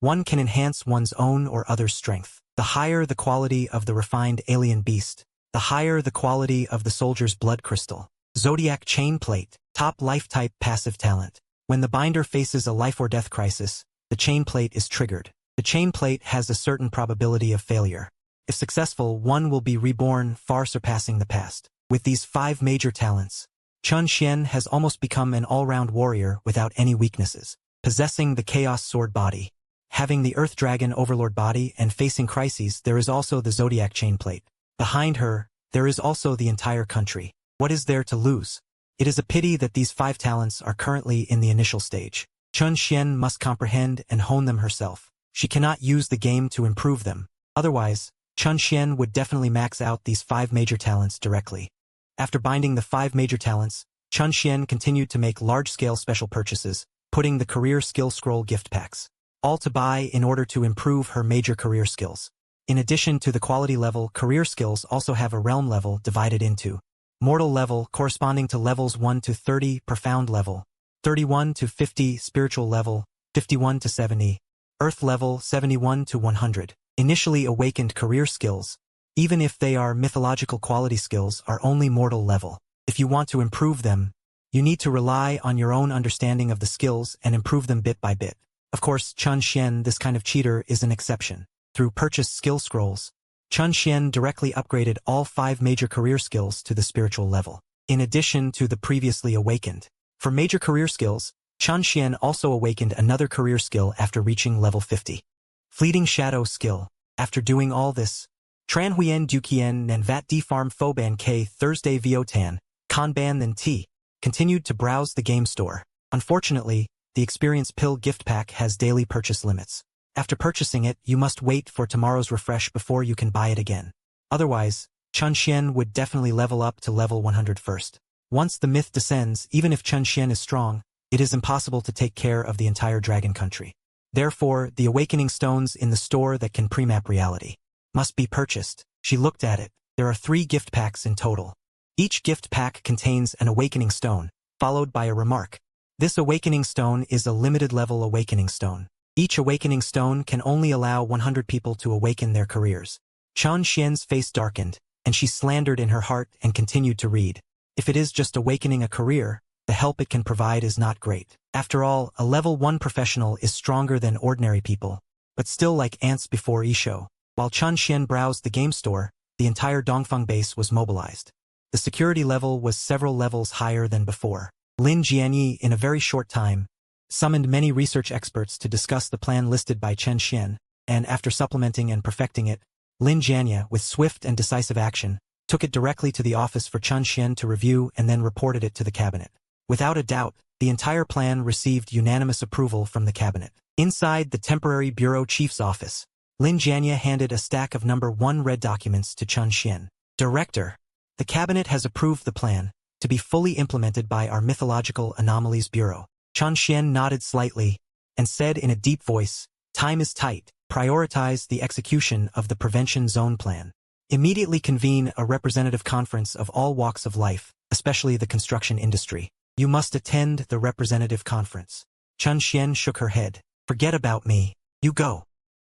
one can enhance one's own or others' strength. The higher the quality of the refined alien beast, the higher the quality of the soldier's blood crystal. Zodiac chain plate. Top life type passive talent. When the binder faces a life or death crisis, the chain plate is triggered. The chain plate has a certain probability of failure. If successful, one will be reborn, far surpassing the past. With these 5 major talents, Chen Xuan has almost become an all-round warrior without any weaknesses. Possessing the Chaos Sword body, having the Earth Dragon Overlord body, and facing crises, there is also the Zodiac chain plate. Behind her, there is also the entire country. What is there to lose? It is a pity that these 5 talents are currently in the initial stage. Chen Xuan must comprehend and hone them herself. She cannot use the game to improve them. Otherwise, Chen Xuan would definitely max out these 5 major talents directly. After binding the 5 major talents, Chen Xuan continued to make large-scale special purchases, putting the career skill scroll gift packs, all to buy in order to improve her major career skills. In addition to the quality level, career skills also have a realm level divided into mortal level corresponding to levels 1 to 30, profound level 31 to 50, spiritual level 51 to 70, earth level 71 to 100. Initially awakened career skills, even if they are mythological quality skills, are only mortal level. If you want to improve them, you need to rely on your own understanding of the skills and improve them bit by bit. Of course, Chen Xuan, this kind of cheater, is an exception. Through purchased skill scrolls, Chen Xuan directly upgraded all 5 major career skills to the spiritual level, in addition to the previously awakened. For major career skills, Chen Xuan also awakened another career skill after reaching level 50. Fleeting Shadow skill. After doing all this, Tran Huyen Duqian Nan Vat D Farm Phoban K Thursday Viotan, Kanban Then T, continued to browse the game store. Unfortunately, the Experience Pill gift pack has daily purchase limits. After purchasing it, you must wait for tomorrow's refresh before you can buy it again. Otherwise, Chen Xuan would definitely level up to level 100 first. Once the myth descends, even if Chen Xuan is strong, it is impossible to take care of the entire dragon country. Therefore, the awakening stones in the store that can pre-map reality must be purchased. She looked at it. There are 3 gift packs in total. Each gift pack contains an awakening stone, followed by a remark. This awakening stone is a limited level awakening stone. Each awakening stone can only allow 100 people to awaken their careers. Chen Xuan's face darkened, and she slandered in her heart and continued to read. If it is just awakening a career, the help it can provide is not great. After all, a level 1 professional is stronger than ordinary people, but still like ants before Isho. While Chen Xuan browsed the game store, the entire Dongfeng base was mobilized. The security level was several levels higher than before. Lin Jianyi, in a very short time, summoned many research experts to discuss the plan listed by Chen Xuan, and after supplementing and perfecting it, Lin Jianyi, with swift and decisive action, took it directly to the office for Chen Xuan to review and then reported it to the cabinet. Without a doubt, the entire plan received unanimous approval from the cabinet. Inside the temporary bureau chief's office, Lin Jianyi handed a stack of number 1 red documents to Chen Xuan. Director, the cabinet has approved the plan to be fully implemented by our Mythological Anomalies Bureau. Chen Xuan nodded slightly and said in a deep voice, time is tight. Prioritize the execution of the Prevention Zone Plan. Immediately convene a representative conference of all walks of life, especially the construction industry. You must attend the representative conference. Chen Xuan shook her head. Forget about me. You go.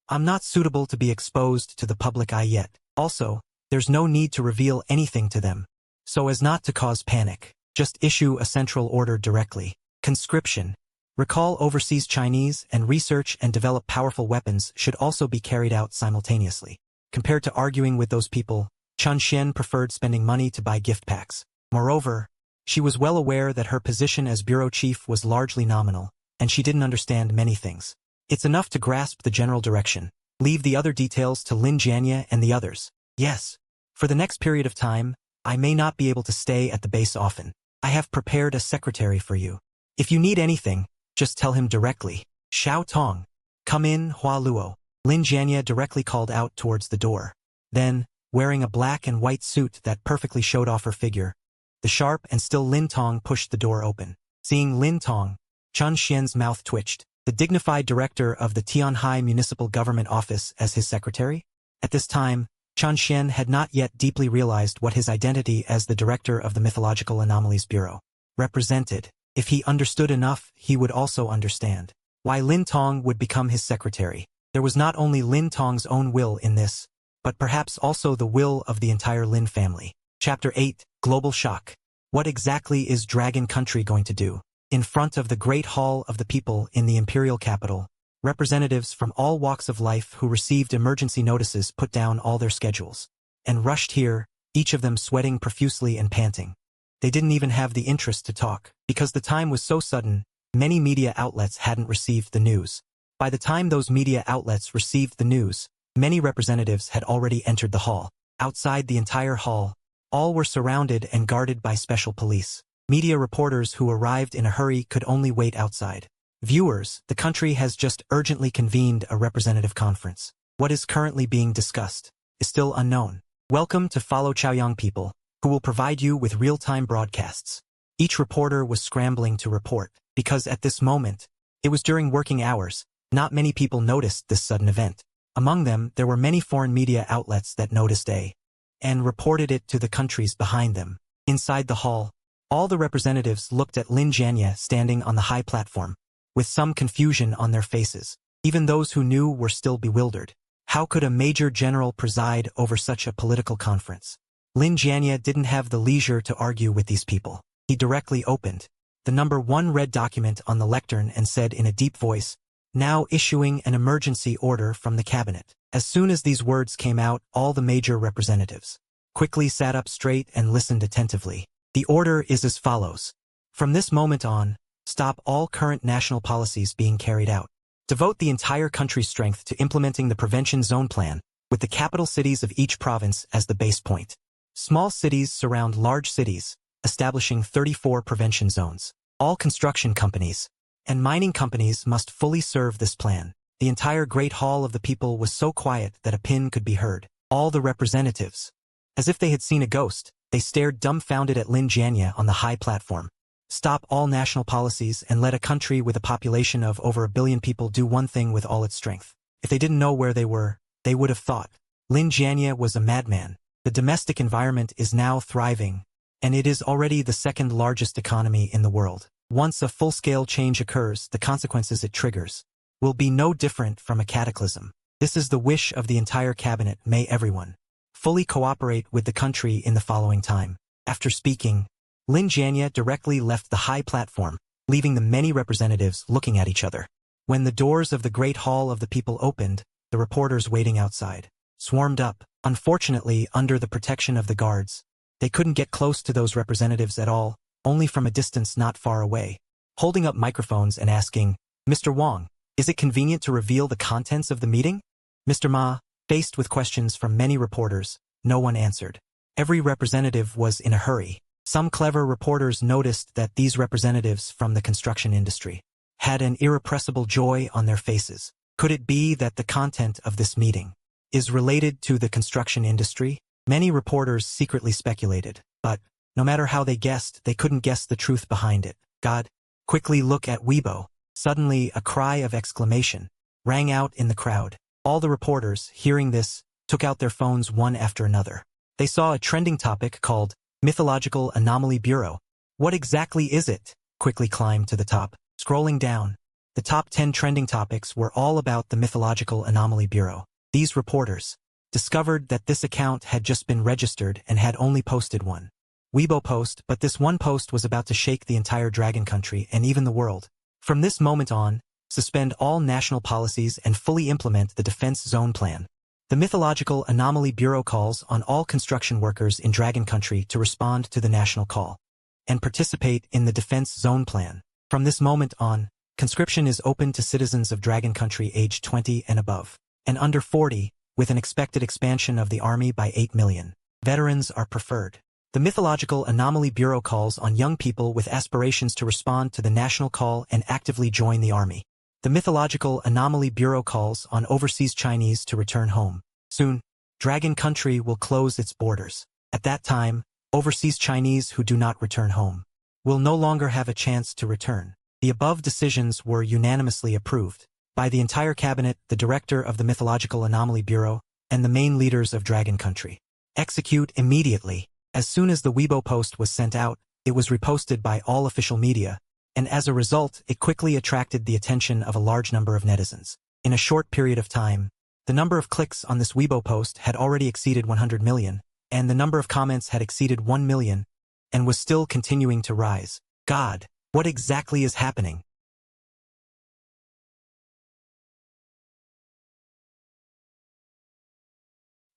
I'm not suitable to be exposed to the public eye yet. Also, there's no need to reveal anything to them, so as not to cause panic. Just issue a central order directly. Conscription. Recall overseas Chinese and research and develop powerful weapons should also be carried out simultaneously. Compared to arguing with those people, Chen Xuan preferred spending money to buy gift packs. Moreover, she was well aware that her position as bureau chief was largely nominal, and she didn't understand many things. It's enough to grasp the general direction. Leave the other details to Lin Jianyi and the others. Yes. For the next period of time, I may not be able to stay at the base often. I have prepared a secretary for you. If you need anything, just tell him directly. Xiao Tong. Come in, Hua Luo. Lin Jianyi directly called out towards the door. Then, wearing a black and white suit that perfectly showed off her figure, the sharp and still Lin Tong pushed the door open. Seeing Lin Tong, Chen Xuan's mouth twitched. the dignified director of the Tianhai Municipal Government Office as his secretary? At this time, Chen Xuan had not yet deeply realized what his identity as the director of the Mythological Anomalies Bureau represented. If he understood enough, he would also understand why Lin Tong would become his secretary. There was not only Lin Tong's own will in this, but perhaps also the will of the entire Lin family. Chapter 8, Global Shock. What exactly is Dragon Country going to do? In front of the Great Hall of the People in the imperial capital, representatives from all walks of life who received emergency notices put down all their schedules and rushed here, each of them sweating profusely and panting. They didn't even have the interest to talk, because the time was so sudden, many media outlets hadn't received the news. By the time those media outlets received the news, many representatives had already entered the hall. Outside the entire hall, all were surrounded and guarded by special police. Media reporters who arrived in a hurry could only wait outside. Viewers, the country has just urgently convened a representative conference. What is currently being discussed is still unknown. Welcome to Follow Chaoyang People, who will provide you with real-time broadcasts. Each reporter was scrambling to report, because at this moment, it was during working hours. Not many people noticed this sudden event. Among them, there were many foreign media outlets that noticed and reported it to the countries behind them. Inside the hall, all the representatives looked at Lin Jianye standing on the high platform, with some confusion on their faces. Even those who knew were still bewildered. How could a major general preside over such a political conference? Lin Jianye didn't have the leisure to argue with these people. He directly opened the number 1 red document on the lectern and said in a deep voice, "Now issuing an emergency order from the cabinet." As soon as these words came out, all the major representatives quickly sat up straight and listened attentively. The order is as follows. From this moment on, stop all current national policies being carried out. Devote the entire country's strength to implementing the prevention zone plan, with the capital cities of each province as the base point. Small cities surround large cities, establishing 34 prevention zones. All construction companies and mining companies must fully serve this plan. The entire Great Hall of the People was so quiet that a pin could be heard. All the representatives, as if they had seen a ghost, they stared dumbfounded at Lin Jianye on the high platform. Stop all national policies and let a country with a population of over 1 billion people do one thing with all its strength. If they didn't know where they were, they would have thought Lin Jianye was a madman. The domestic environment is now thriving, and it is already the 2nd largest economy in the world. Once a full-scale change occurs, the consequences it triggers will be no different from a cataclysm. This is the wish of the entire cabinet. May everyone fully cooperate with the country in the following time. After speaking, Lin Jianye directly left the high platform, leaving the many representatives looking at each other. When the doors of the Great Hall of the People opened, the reporters waiting outside swarmed up. Unfortunately, under the protection of the guards, they couldn't get close to those representatives at all, only from a distance not far away, holding up microphones and asking, "Mr. Wang, is it convenient to reveal the contents of the meeting?" Mr. Ma, faced with questions from many reporters, no one answered. Every representative was in a hurry. Some clever reporters noticed that these representatives from the construction industry had an irrepressible joy on their faces. Could it be that the content of this meeting is related to the construction industry? Many reporters secretly speculated, but no matter how they guessed, they couldn't guess the truth behind it. God, quickly look at Weibo. Suddenly, a cry of exclamation rang out in the crowd. All the reporters, hearing this, took out their phones one after another. They saw a trending topic called Mythological Anomaly Bureau. What exactly is it? Quickly climbed to the top. Scrolling down, the top 10 trending topics were all about the Mythological Anomaly Bureau. These reporters discovered that this account had just been registered and had only posted one Weibo post, but this one post was about to shake the entire Dragon Country and even the world. From this moment on, suspend all national policies and fully implement the defense zone plan. The Mythological Anomaly Bureau calls on all construction workers in Dragon Country to respond to the national call and participate in the defense zone plan. From this moment on, conscription is open to citizens of Dragon Country aged 20 and above, and under 40, with an expected expansion of the army by 8 million. Veterans are preferred. The Mythological Anomaly Bureau calls on young people with aspirations to respond to the national call and actively join the army. The Mythological Anomaly Bureau calls on overseas Chinese to return home. Soon, Dragon Country will close its borders. At that time, overseas Chinese who do not return home will no longer have a chance to return. The above decisions were unanimously approved by the entire cabinet, the director of the Mythological Anomaly Bureau, and the main leaders of Dragon Country. Execute immediately. As soon as the Weibo post was sent out, it was reposted by all official media, and as a result, it quickly attracted the attention of a large number of netizens. In a short period of time, the number of clicks on this Weibo post had already exceeded 100 million, and the number of comments had exceeded 1 million, and was still continuing to rise. God, what exactly is happening?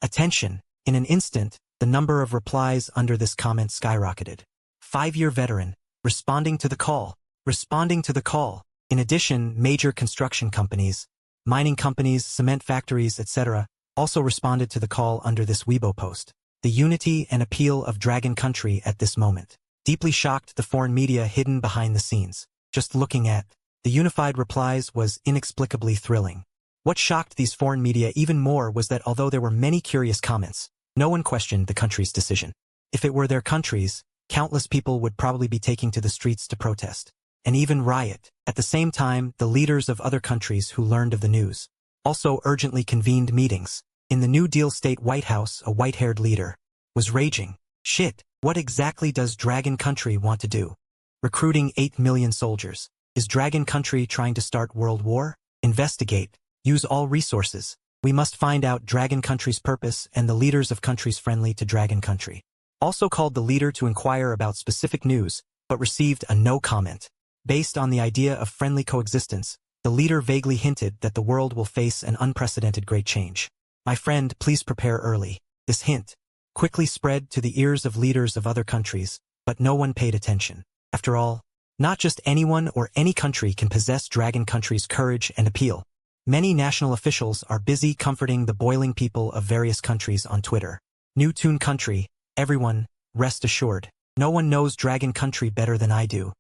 Attention! In an instant, the number of replies under this comment skyrocketed. 5-year veteran, responding to the call. Responding to the call. In addition, major construction companies, mining companies, cement factories, etc., also responded to the call under this Weibo post. The unity and appeal of Dragon Country at this moment deeply shocked the foreign media hidden behind the scenes. Just looking at the unified replies was inexplicably thrilling. What shocked these foreign media even more was that although there were many curious comments, no one questioned the country's decision. If it were their countries, countless people would probably be taking to the streets to protest, and even riot. At the same time, the leaders of other countries who learned of the news also urgently convened meetings. In the New Deal state White House, a white-haired leader was raging. Shit, what exactly does Dragon Country want to do? Recruiting 8 million soldiers. Is Dragon Country trying to start World War? Investigate. Use all resources. We must find out Dragon Country's purpose and the leaders of countries friendly to Dragon Country. Also called the leader to inquire about specific news, but received a no comment. Based on the idea of friendly coexistence, the leader vaguely hinted that the world will face an unprecedented great change. My friend, please prepare early. This hint quickly spread to the ears of leaders of other countries, but no one paid attention. After all, not just anyone or any country can possess Dragon Country's courage and appeal. Many national officials are busy comforting the boiling people of various countries on Twitter. New Toon Country, everyone, rest assured. No one knows Dragon Country better than I do.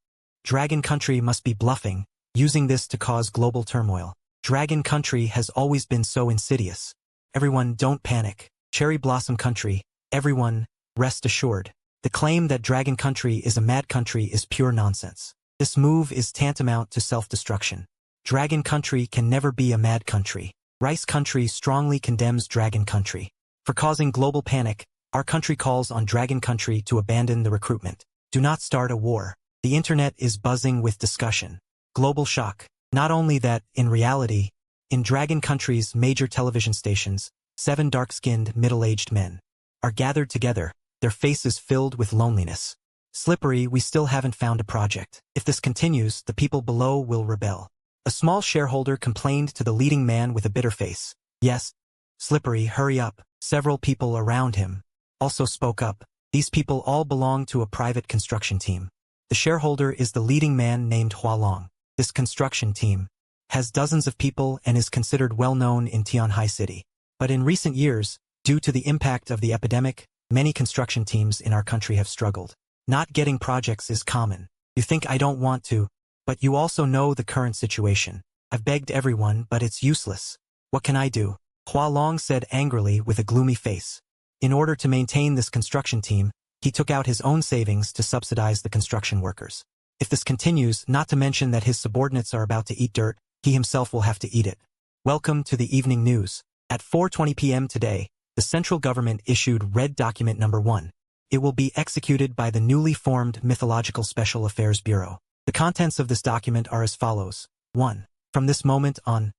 Dragon Country must be bluffing, using this to cause global turmoil. Dragon Country has always been so insidious. Everyone, don't panic. Cherry Blossom Country, everyone, rest assured. The claim that Dragon Country is a mad country is pure nonsense. This move is tantamount to self-destruction. Dragon Country can never be a mad country. Rice Country strongly condemns Dragon Country. For causing global panic, our country calls on Dragon Country to abandon the recruitment. Do not start a war. The internet is buzzing with discussion. Global shock. Not only that, in reality, in Dragon Country's major television stations, 7 dark-skinned, middle-aged men are gathered together, their faces filled with loneliness. Slippery, we still haven't found a project. If this continues, the people below will rebel. A small shareholder complained to the leading man with a bitter face. Yes, Slippery, hurry up. Several people around him also spoke up. These people all belong to a private construction team. The shareholder is the leading man named Hualong. This construction team has dozens of people and is considered well-known in Tianhai City. But in recent years, due to the impact of the epidemic, many construction teams in our country have struggled. Not getting projects is common. You think I don't want to, but you also know the current situation. I've begged everyone, but it's useless. What can I do? Hualong said angrily with a gloomy face. In order to maintain this construction team, he took out his own savings to subsidize the construction workers. If this continues, not to mention that his subordinates are about to eat dirt, he himself will have to eat it. Welcome to the evening news. At 4:20 p.m. today, the central government issued Red Document Number 1. It will be executed by the newly formed Mythological Special Affairs Bureau. The contents of this document are as follows. 1. From this moment on,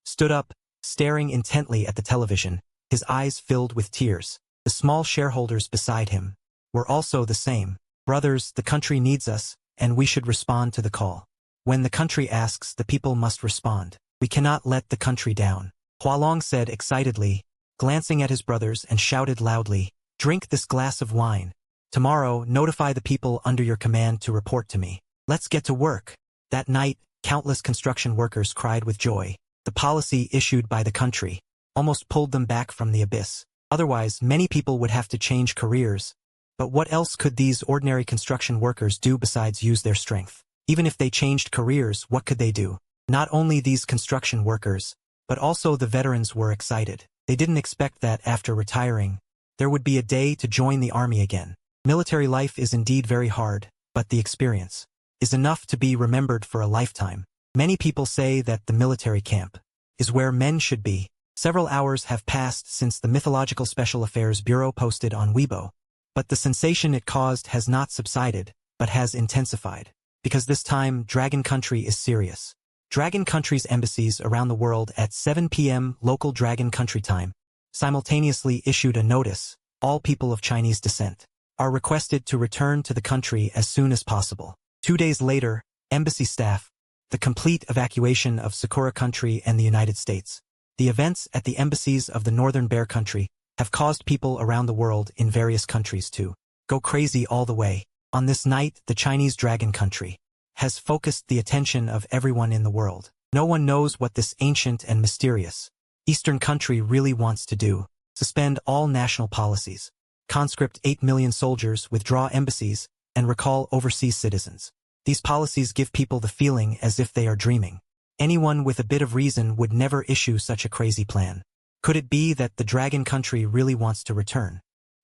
stood up, staring intently at the television, his eyes filled with tears. The small shareholders beside him were also the same. Brothers, the country needs us, and we should respond to the call. When the country asks, the people must respond. We cannot let the country down. Hualong said excitedly, glancing at his brothers, and shouted loudly, drink this glass of wine. Tomorrow, notify the people under your command to report to me. Let's get to work. That night, countless construction workers cried with joy. The policy issued by the country almost pulled them back from the abyss. Otherwise, many people would have to change careers. But what else could these ordinary construction workers do besides use their strength? Even if they changed careers, what could they do? Not only these construction workers, but also the veterans were excited. They didn't expect that after retiring, there would be a day to join the army again. Military life is indeed very hard, but the experience is enough to be remembered for a lifetime. Many people say that the military camp is where men should be. Several hours have passed since the Mythological Special Affairs Bureau posted on Weibo, but the sensation it caused has not subsided, but has intensified. Because this time, Dragon Country is serious. Dragon Country's embassies around the world at 7 p.m. local Dragon Country time simultaneously issued a notice. All people of Chinese descent are requested to return to the country as soon as possible. 2 days later, embassy staff, the complete evacuation of Sakura Country and the United States. The events at the embassies of the Northern Bear Country have caused people around the world in various countries to go crazy all the way. On this night, the Chinese Dragon Country has focused the attention of everyone in the world. No one knows what this ancient and mysterious Eastern country really wants to do. Suspend all national policies, conscript 8 million soldiers, withdraw embassies, and recall overseas citizens. These policies give people the feeling as if they are dreaming. Anyone with a bit of reason would never issue such a crazy plan. Could it be that the Dragon Country really wants to return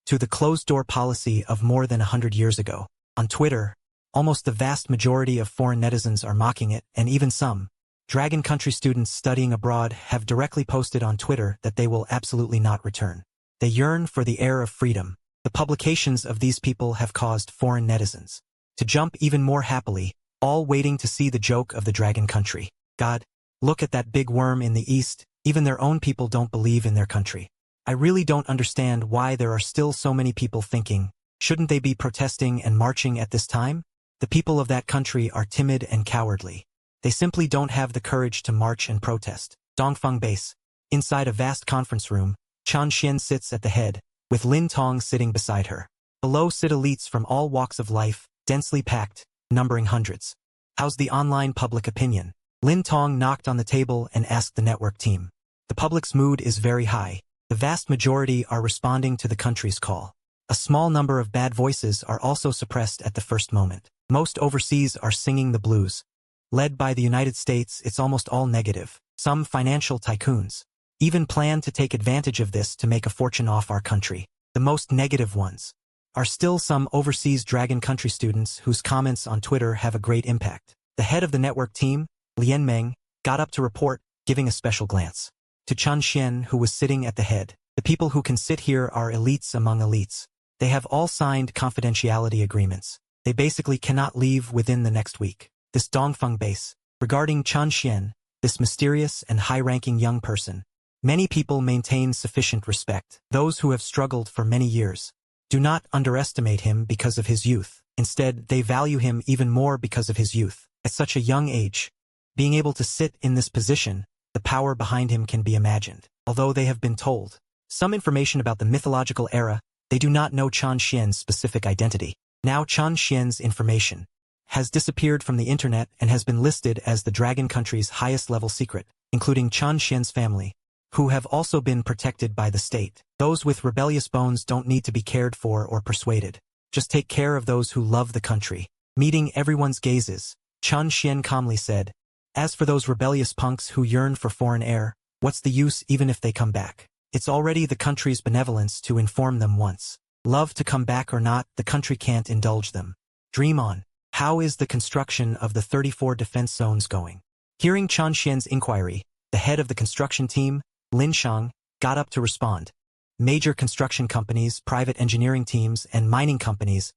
to the closed-door policy of more than 100 years ago? On Twitter, almost the vast majority of foreign netizens are mocking it, and even some Dragon Country students studying abroad have directly posted on Twitter that they will absolutely not return. They yearn for the air of freedom. The publications of these people have caused foreign netizens to jump even more happily, all waiting to see the joke of the Dragon Country. God, look at that big worm in the east. Even their own people don't believe in their country. I really don't understand why there are still so many people thinking, shouldn't they be protesting and marching at this time? The people of that country are timid and cowardly. They simply don't have the courage to march and protest. Dongfeng Base. Inside a vast conference room, Chen Xuan sits at the head, with Lin Tong sitting beside her. Below sit elites from all walks of life, densely packed, numbering hundreds. How's the online public opinion? Lin Tong knocked on the table and asked the network team. The public's mood is very high. The vast majority are responding to the country's call. A small number of bad voices are also suppressed at the first moment. Most overseas are singing the blues. Led by the United States, it's almost all negative. Some financial tycoons even plan to take advantage of this to make a fortune off our country. The most negative ones are still some overseas Dragon Country students whose comments on Twitter have a great impact. The head of the network team, Lian Meng, got up to report, giving a special glance to Chen Xuan, who was sitting at the head. The people who can sit here are elites among elites. They have all signed confidentiality agreements. They basically cannot leave within the next week. This Dongfeng Base. Regarding Chen Xuan, this mysterious and high-ranking young person, many people maintain sufficient respect. Those who have struggled for many years do not underestimate him because of his youth. Instead, they value him even more because of his youth. At such a young age, being able to sit in this position, the power behind him can be imagined. Although they have been told some information about the mythological era, they do not know Chen Xuan's specific identity. Now Chen Xuan's information has disappeared from the internet and has been listed as the Dragon Country's highest-level secret, including Chen Xuan's family, who have also been protected by the state. Those with rebellious bones don't need to be cared for or persuaded. Just take care of those who love the country. Meeting everyone's gazes, Chen Xuan calmly said, as for those rebellious punks who yearn for foreign air, what's the use even if they come back? It's already the country's benevolence to inform them once. Love to come back or not, the country can't indulge them. Dream on. How is the construction of the 34 defense zones going? Hearing Chen Xuan's inquiry, the head of the construction team, Lin Shang, got up to respond. Major construction companies, private engineering teams, and mining companies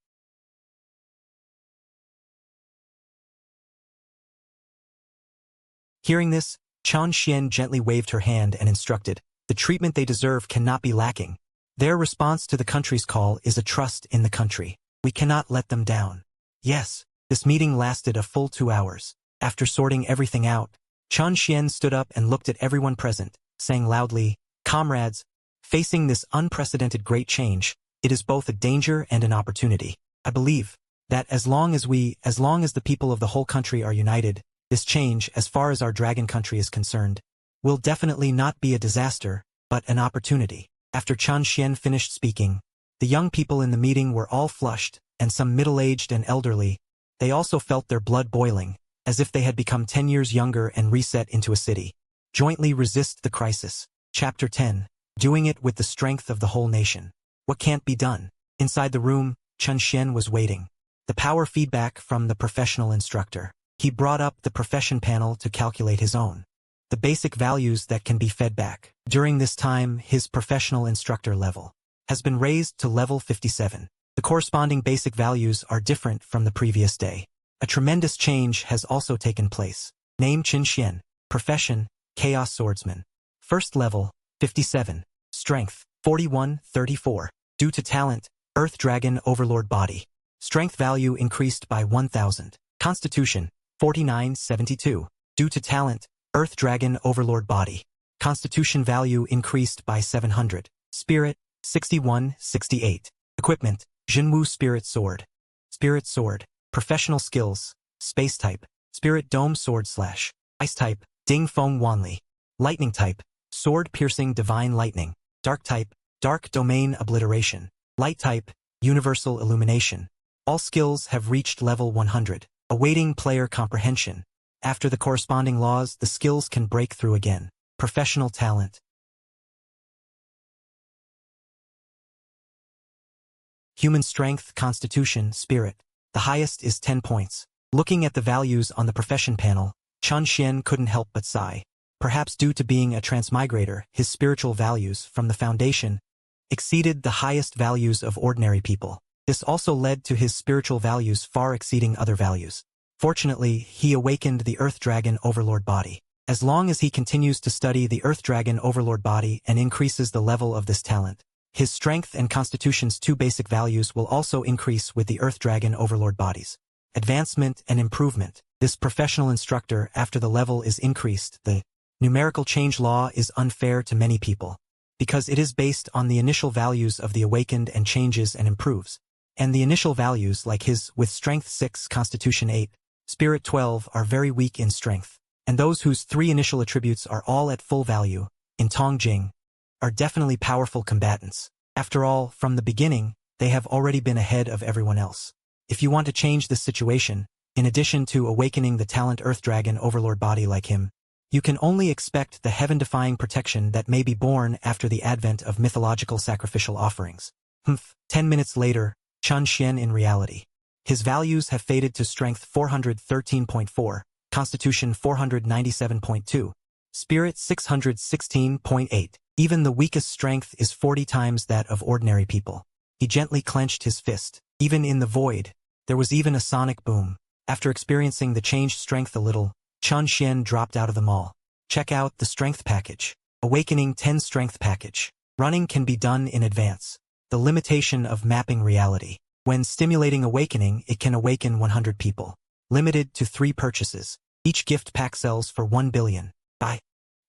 Hearing this, Chen Xuan gently waved her hand and instructed, the treatment they deserve cannot be lacking. Their response to the country's call is a trust in the country. We cannot let them down. Yes, this meeting lasted a full 2 hours. After sorting everything out, Chen Xuan stood up and looked at everyone present, saying loudly, comrades, facing this unprecedented great change, it is both a danger and an opportunity. I believe that as long as the people of the whole country are united, this change, as far as our Dragon Country is concerned, will definitely not be a disaster, but an opportunity. After Chen Xuan finished speaking, the young people in the meeting were all flushed, and some middle-aged and elderly. They also felt their blood boiling, as if they had become 10 years younger and reset into a city. Jointly resist the crisis. Chapter 10. Doing it with the strength of the whole nation. What can't be done? Inside the room, Chen Xuan was waiting. The power feedback from the professional instructor. He brought up the profession panel to calculate his own. The basic values that can be fed back. During this time, his professional instructor level has been raised to level 57. The corresponding basic values are different from the previous day. A tremendous change has also taken place. Name Chen Xuan. Profession, Chaos Swordsman. First level, 57. Strength, 4134. Due to talent, Earth Dragon Overlord Body. Strength value increased by 1000. Constitution, 4972. Due to talent, Earth Dragon Overlord Body. Constitution value increased by 700. Spirit, 6168. Equipment, Jinwu Spirit Sword. Spirit Sword. Professional skills. Space type. Spirit Dome Sword / Ice type. Ding Feng Wanli. Lightning type. Sword Piercing Divine Lightning. Dark type. Dark Domain Obliteration. Light type. Universal Illumination. All skills have reached level 100. Awaiting player comprehension. After the corresponding laws, the skills can break through again. Professional talent. Human strength, constitution, spirit. The highest is 10 points. Looking at the values on the profession panel, Chen Xuan couldn't help but sigh. Perhaps due to being a transmigrator, his spiritual values from the foundation exceeded the highest values of ordinary people. This also led to his spiritual values far exceeding other values. Fortunately, he awakened the Earth Dragon Overlord Body. As long as he continues to study the Earth Dragon Overlord Body and increases the level of this talent, his strength and constitution's two basic values will also increase with the Earth Dragon Overlord Bodies. Advancement and improvement. This professional instructor, after the level is increased, the numerical change law is unfair to many people, because it is based on the initial values of the awakened and changes and improves. And the initial values, like his, with strength 6, constitution 8, spirit 12, are very weak in strength. And those whose 3 initial attributes are all at full value, in Tongjing, are definitely powerful combatants. After all, from the beginning, they have already been ahead of everyone else. If you want to change this situation, in addition to awakening the talent Earth Dragon Overlord Body like him, you can only expect the heaven-defying protection that may be born after the advent of mythological sacrificial offerings. 10 minutes later, Chen Xuan in reality. His values have faded to strength 413.4, constitution 497.2, spirit 616.8. Even the weakest strength is 40 times that of ordinary people. He gently clenched his fist. Even in the void, there was even a sonic boom. After experiencing the changed strength a little, Chen Xuan dropped out of the mall. Check out the strength package. Awakening 10 strength package. Running can be done in advance. The limitation of mapping reality. When stimulating awakening, it can awaken 100 people. Limited to 3 purchases. Each gift pack sells for 1 billion. Buy.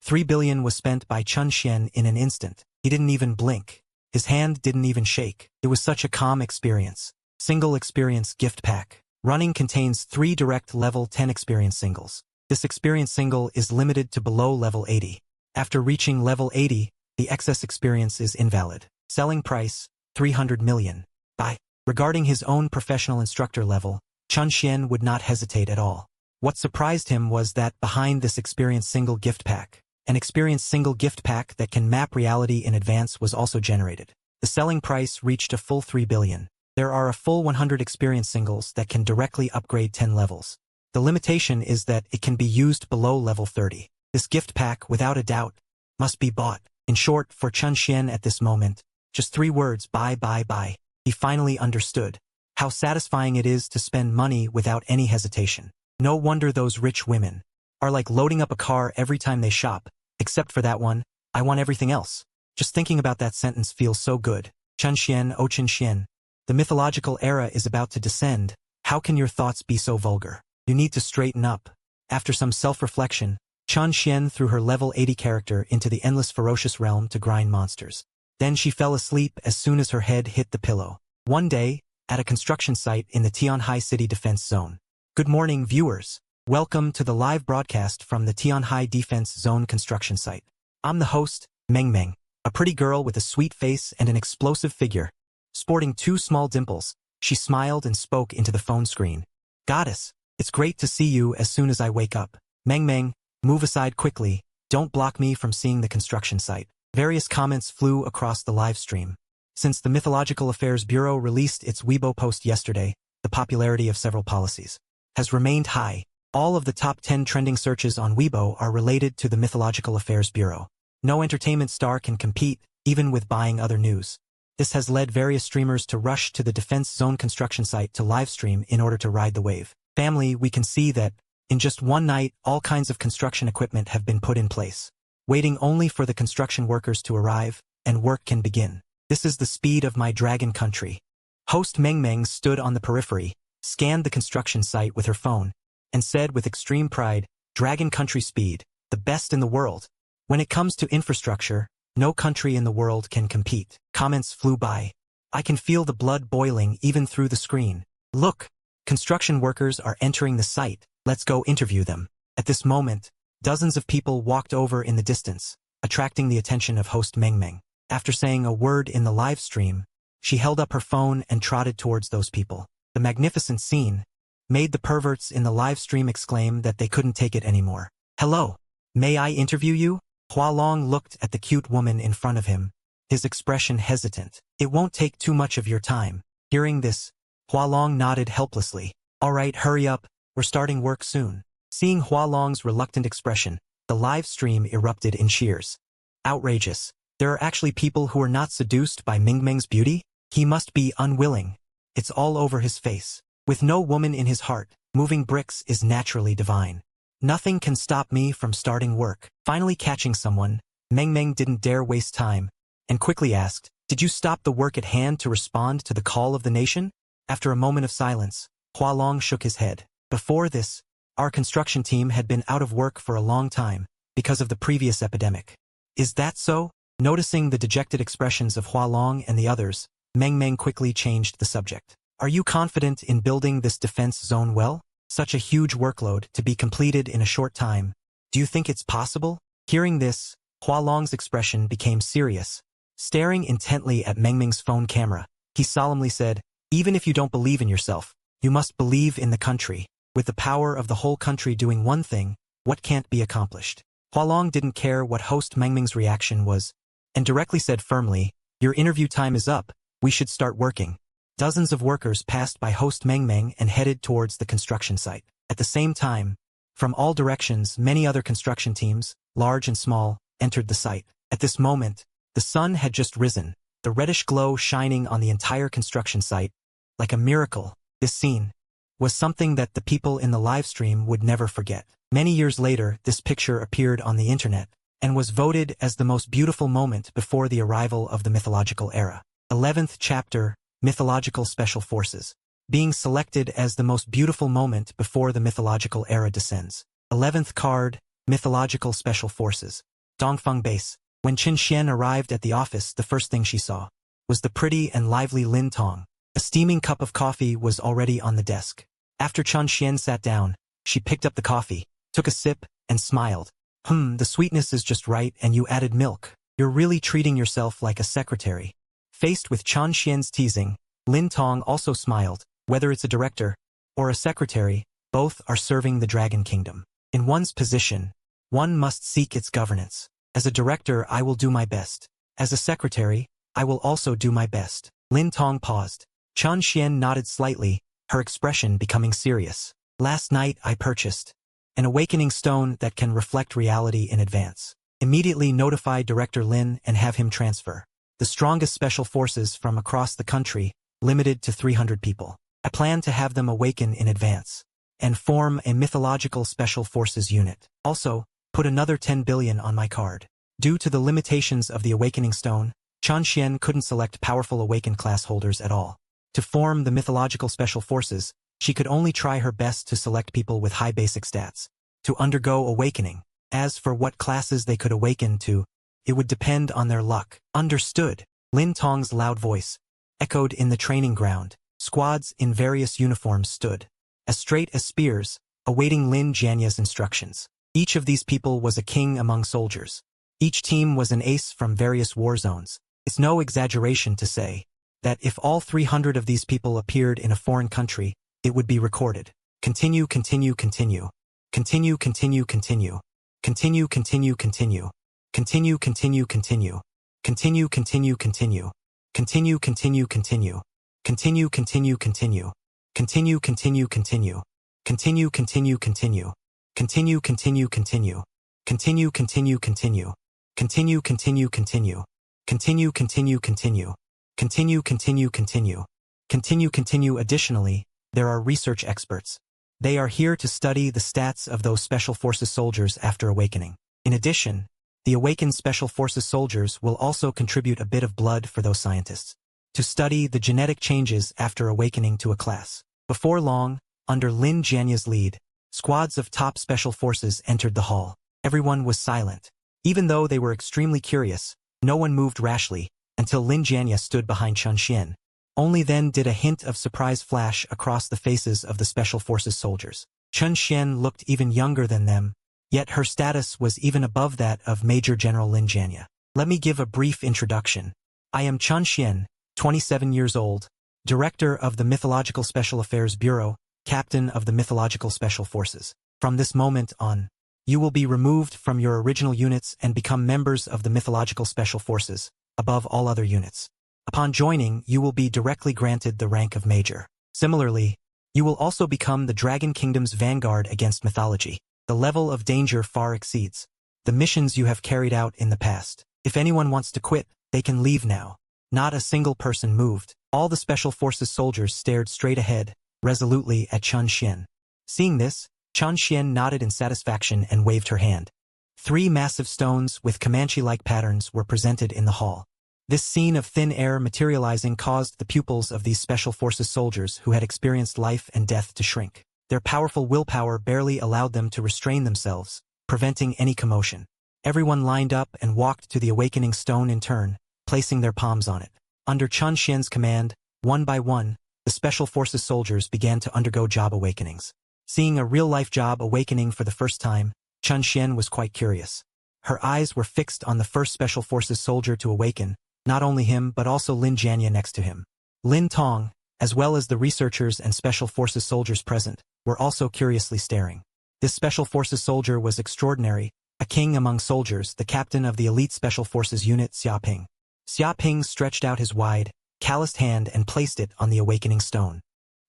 3 billion was spent by Chen Xuan in an instant. He didn't even blink. His hand didn't even shake. It was such a calm experience. Single experience gift pack. Running contains 3 direct level 10 experience singles. This experience single is limited to below level 80. After reaching level 80, the excess experience is invalid. Selling price, 300 million. Buy. Regarding his own professional instructor level, Chen Xuan would not hesitate at all. What surprised him was that behind this experience single gift pack, an experience single gift pack that can map reality in advance was also generated. The selling price reached a full 3 billion. There are a full 100 experience singles that can directly upgrade 10 levels. The limitation is that it can be used below level 30. This gift pack, without a doubt, must be bought. In short, for Chen Xuan at this moment, just 3 words: buy, buy, buy. He finally understood how satisfying it is to spend money without any hesitation. No wonder those rich women are like loading up a car every time they shop. Except for that one, I want everything else. Just thinking about that sentence feels so good. Chen Xuan, oh Chen Xuan. The mythological era is about to descend. How can your thoughts be so vulgar? You need to straighten up. After some self-reflection, Chen Xuan threw her level 80 character into the endless ferocious realm to grind monsters. Then she fell asleep as soon as her head hit the pillow. One day, at a construction site in the Tianhai City Defense Zone. Good morning, viewers. Welcome to the live broadcast from the Tianhai Defense Zone construction site. I'm the host, Meng Meng, a pretty girl with a sweet face and an explosive figure. Sporting 2 small dimples, she smiled and spoke into the phone screen. Goddess, it's great to see you as soon as I wake up. Meng Meng, move aside quickly, don't block me from seeing the construction site. Various comments flew across the live stream. Since the Mythological Affairs Bureau released its Weibo post yesterday, the popularity of several policies has remained high. All of the top 10 trending searches on Weibo are related to the Mythological Affairs Bureau. No entertainment star can compete, even with buying other news. This has led various streamers to rush to the Defense Zone construction site to livestream in order to ride the wave. Family, we can see that, in just one night, all kinds of construction equipment have been put in place, waiting only for the construction workers to arrive, and work can begin. This is the speed of my dragon country. Host Meng Meng stood on the periphery, scanned the construction site with her phone, and said with extreme pride, "Dragon country speed, the best in the world. When it comes to infrastructure, no country in the world can compete." Comments flew by. I can feel the blood boiling even through the screen. Look, construction workers are entering the site. Let's go interview them. At this moment, dozens of people walked over in the distance, attracting the attention of host Meng Meng. After saying a word in the live stream, she held up her phone and trotted towards those people. The magnificent scene made the perverts in the live stream exclaim that they couldn't take it anymore. "Hello, may I interview you?" Hualong looked at the cute woman in front of him, his expression hesitant. "It won't take too much of your time." Hearing this, Hualong nodded helplessly. "All right, hurry up, we're starting work soon." Seeing Hualong's reluctant expression, the live stream erupted in cheers. Outrageous. There are actually people who are not seduced by Meng Meng's beauty? He must be unwilling. It's all over his face. With no woman in his heart, moving bricks is naturally divine. Nothing can stop me from starting work. Finally catching someone, Meng Meng didn't dare waste time, and quickly asked, "Did you stop the work at hand to respond to the call of the nation?" After a moment of silence, Hualong shook his head. "Before this, our construction team had been out of work for a long time, because of the previous epidemic." "Is that so?" Noticing the dejected expressions of Hualong and the others, Meng Meng quickly changed the subject. "Are you confident in building this defense zone well? Such a huge workload to be completed in a short time. Do you think it's possible?" Hearing this, Hualong's expression became serious. Staring intently at Meng Meng's phone camera, he solemnly said, "Even if you don't believe in yourself, you must believe in the country. With the power of the whole country doing one thing, what can't be accomplished?" Hualong didn't care what host Meng Meng's reaction was, and directly said firmly, "Your interview time is up, we should start working." Dozens of workers passed by host Meng Meng and headed towards the construction site. At the same time, from all directions, many other construction teams, large and small, entered the site. At this moment, the sun had just risen, the reddish glow shining on the entire construction site, like a miracle. This scene was something that the people in the live stream would never forget. Many years later, this picture appeared on the internet, and was voted as the most beautiful moment before the arrival of the mythological era. 11th chapter, Mythological Special Forces. Being selected as the most beautiful moment before the mythological era descends. 11th card, Mythological Special Forces. Dongfeng Base. When Chen Xuan arrived at the office, the first thing she saw was the pretty and lively Lin Tong. A steaming cup of coffee was already on the desk. After Chen Xuan sat down, she picked up the coffee, took a sip, and smiled. The sweetness is just right, and you added milk. You're really treating yourself like a secretary." Faced with Chen Xuan's teasing, Lin Tong also smiled. Whether it's a director or a secretary, both are serving the Dragon Kingdom. In one's position, one must seek its governance. As a director, I will do my best. As a secretary, I will also do my best. Lin Tong paused. Chen Xuan nodded slightly, her expression becoming serious. "Last night I purchased an awakening stone that can reflect reality in advance. Immediately notify Director Lin and have him transfer the strongest special forces from across the country, limited to 300 people. I plan to have them awaken in advance and form a mythological special forces unit. Also, put another 10 billion on my card." Due to the limitations of the awakening stone, Chen Xuan couldn't select powerful awakened class holders at all. To form the mythological special forces, she could only try her best to select people with high basic stats to undergo awakening. As for what classes they could awaken to, it would depend on their luck. "Understood." Lin Tong's loud voice echoed in the training ground. Squads in various uniforms stood, as straight as spears, awaiting Lin Jianya's instructions. Each of these people was a king among soldiers. Each team was an ace from various war zones. It's no exaggeration to say that if all 300 of these people appeared in a foreign country, it would be recorded. Continue, continue, continue. Continue, continue, continue. Continue, continue, continue. Continue, continue, continue. Continue, continue, continue. Continue, continue, continue. Continue, continue, continue. Continue, continue, continue. Continue, continue, continue. Continue, continue, continue. Continue, continue, continue. Continue, continue, continue. Continue, continue, continue. Continue, continue, continue. Continue, continue. Additionally, there are research experts. They are here to study the stats of those Special Forces soldiers after awakening. In addition, the awakened Special Forces soldiers will also contribute a bit of blood for those scientists to study the genetic changes after awakening to a class. Before long, under Lin Jianya's lead, squads of top Special Forces entered the hall. Everyone was silent. Even though they were extremely curious, no one moved rashly until Lin Jianya stood behind Chen Xuan. Only then did a hint of surprise flash across the faces of the Special Forces soldiers. Chen Xuan looked even younger than them, yet her status was even above that of Major General Lin Jianya. Let me give a brief introduction. I am Chen Xuan, 27 years old, Director of the Mythological Special Affairs Bureau, Captain of the Mythological Special Forces. From this moment on, you will be removed from your original units and become members of the Mythological Special Forces, above all other units. Upon joining, you will be directly granted the rank of Major. Similarly, you will also become the Dragon Kingdom's vanguard against mythology. The level of danger far exceeds the missions you have carried out in the past. If anyone wants to quit, they can leave now. Not a single person moved. All the Special Forces soldiers stared straight ahead, resolutely at Chen Xuan. Seeing this, Chen Xuan nodded in satisfaction and waved her hand. 3 massive stones with Comanche-like patterns were presented in the hall. This scene of thin air materializing caused the pupils of these Special Forces soldiers who had experienced life and death to shrink. Their powerful willpower barely allowed them to restrain themselves, preventing any commotion. Everyone lined up and walked to the awakening stone in turn, placing their palms on it. Under Chen Xuan's command, one by one, the Special Forces soldiers began to undergo job awakenings. Seeing a real-life job awakening for the first time, Chen Xuan was quite curious. Her eyes were fixed on the first Special Forces soldier to awaken, not only him but also Lin Jianya next to him. Lin Tong, as well as the researchers and Special Forces soldiers present, were also curiously staring. This Special Forces soldier was extraordinary, a king among soldiers, the captain of the elite Special Forces unit Xia Ping. Xia Ping stretched out his wide, calloused hand and placed it on the awakening stone.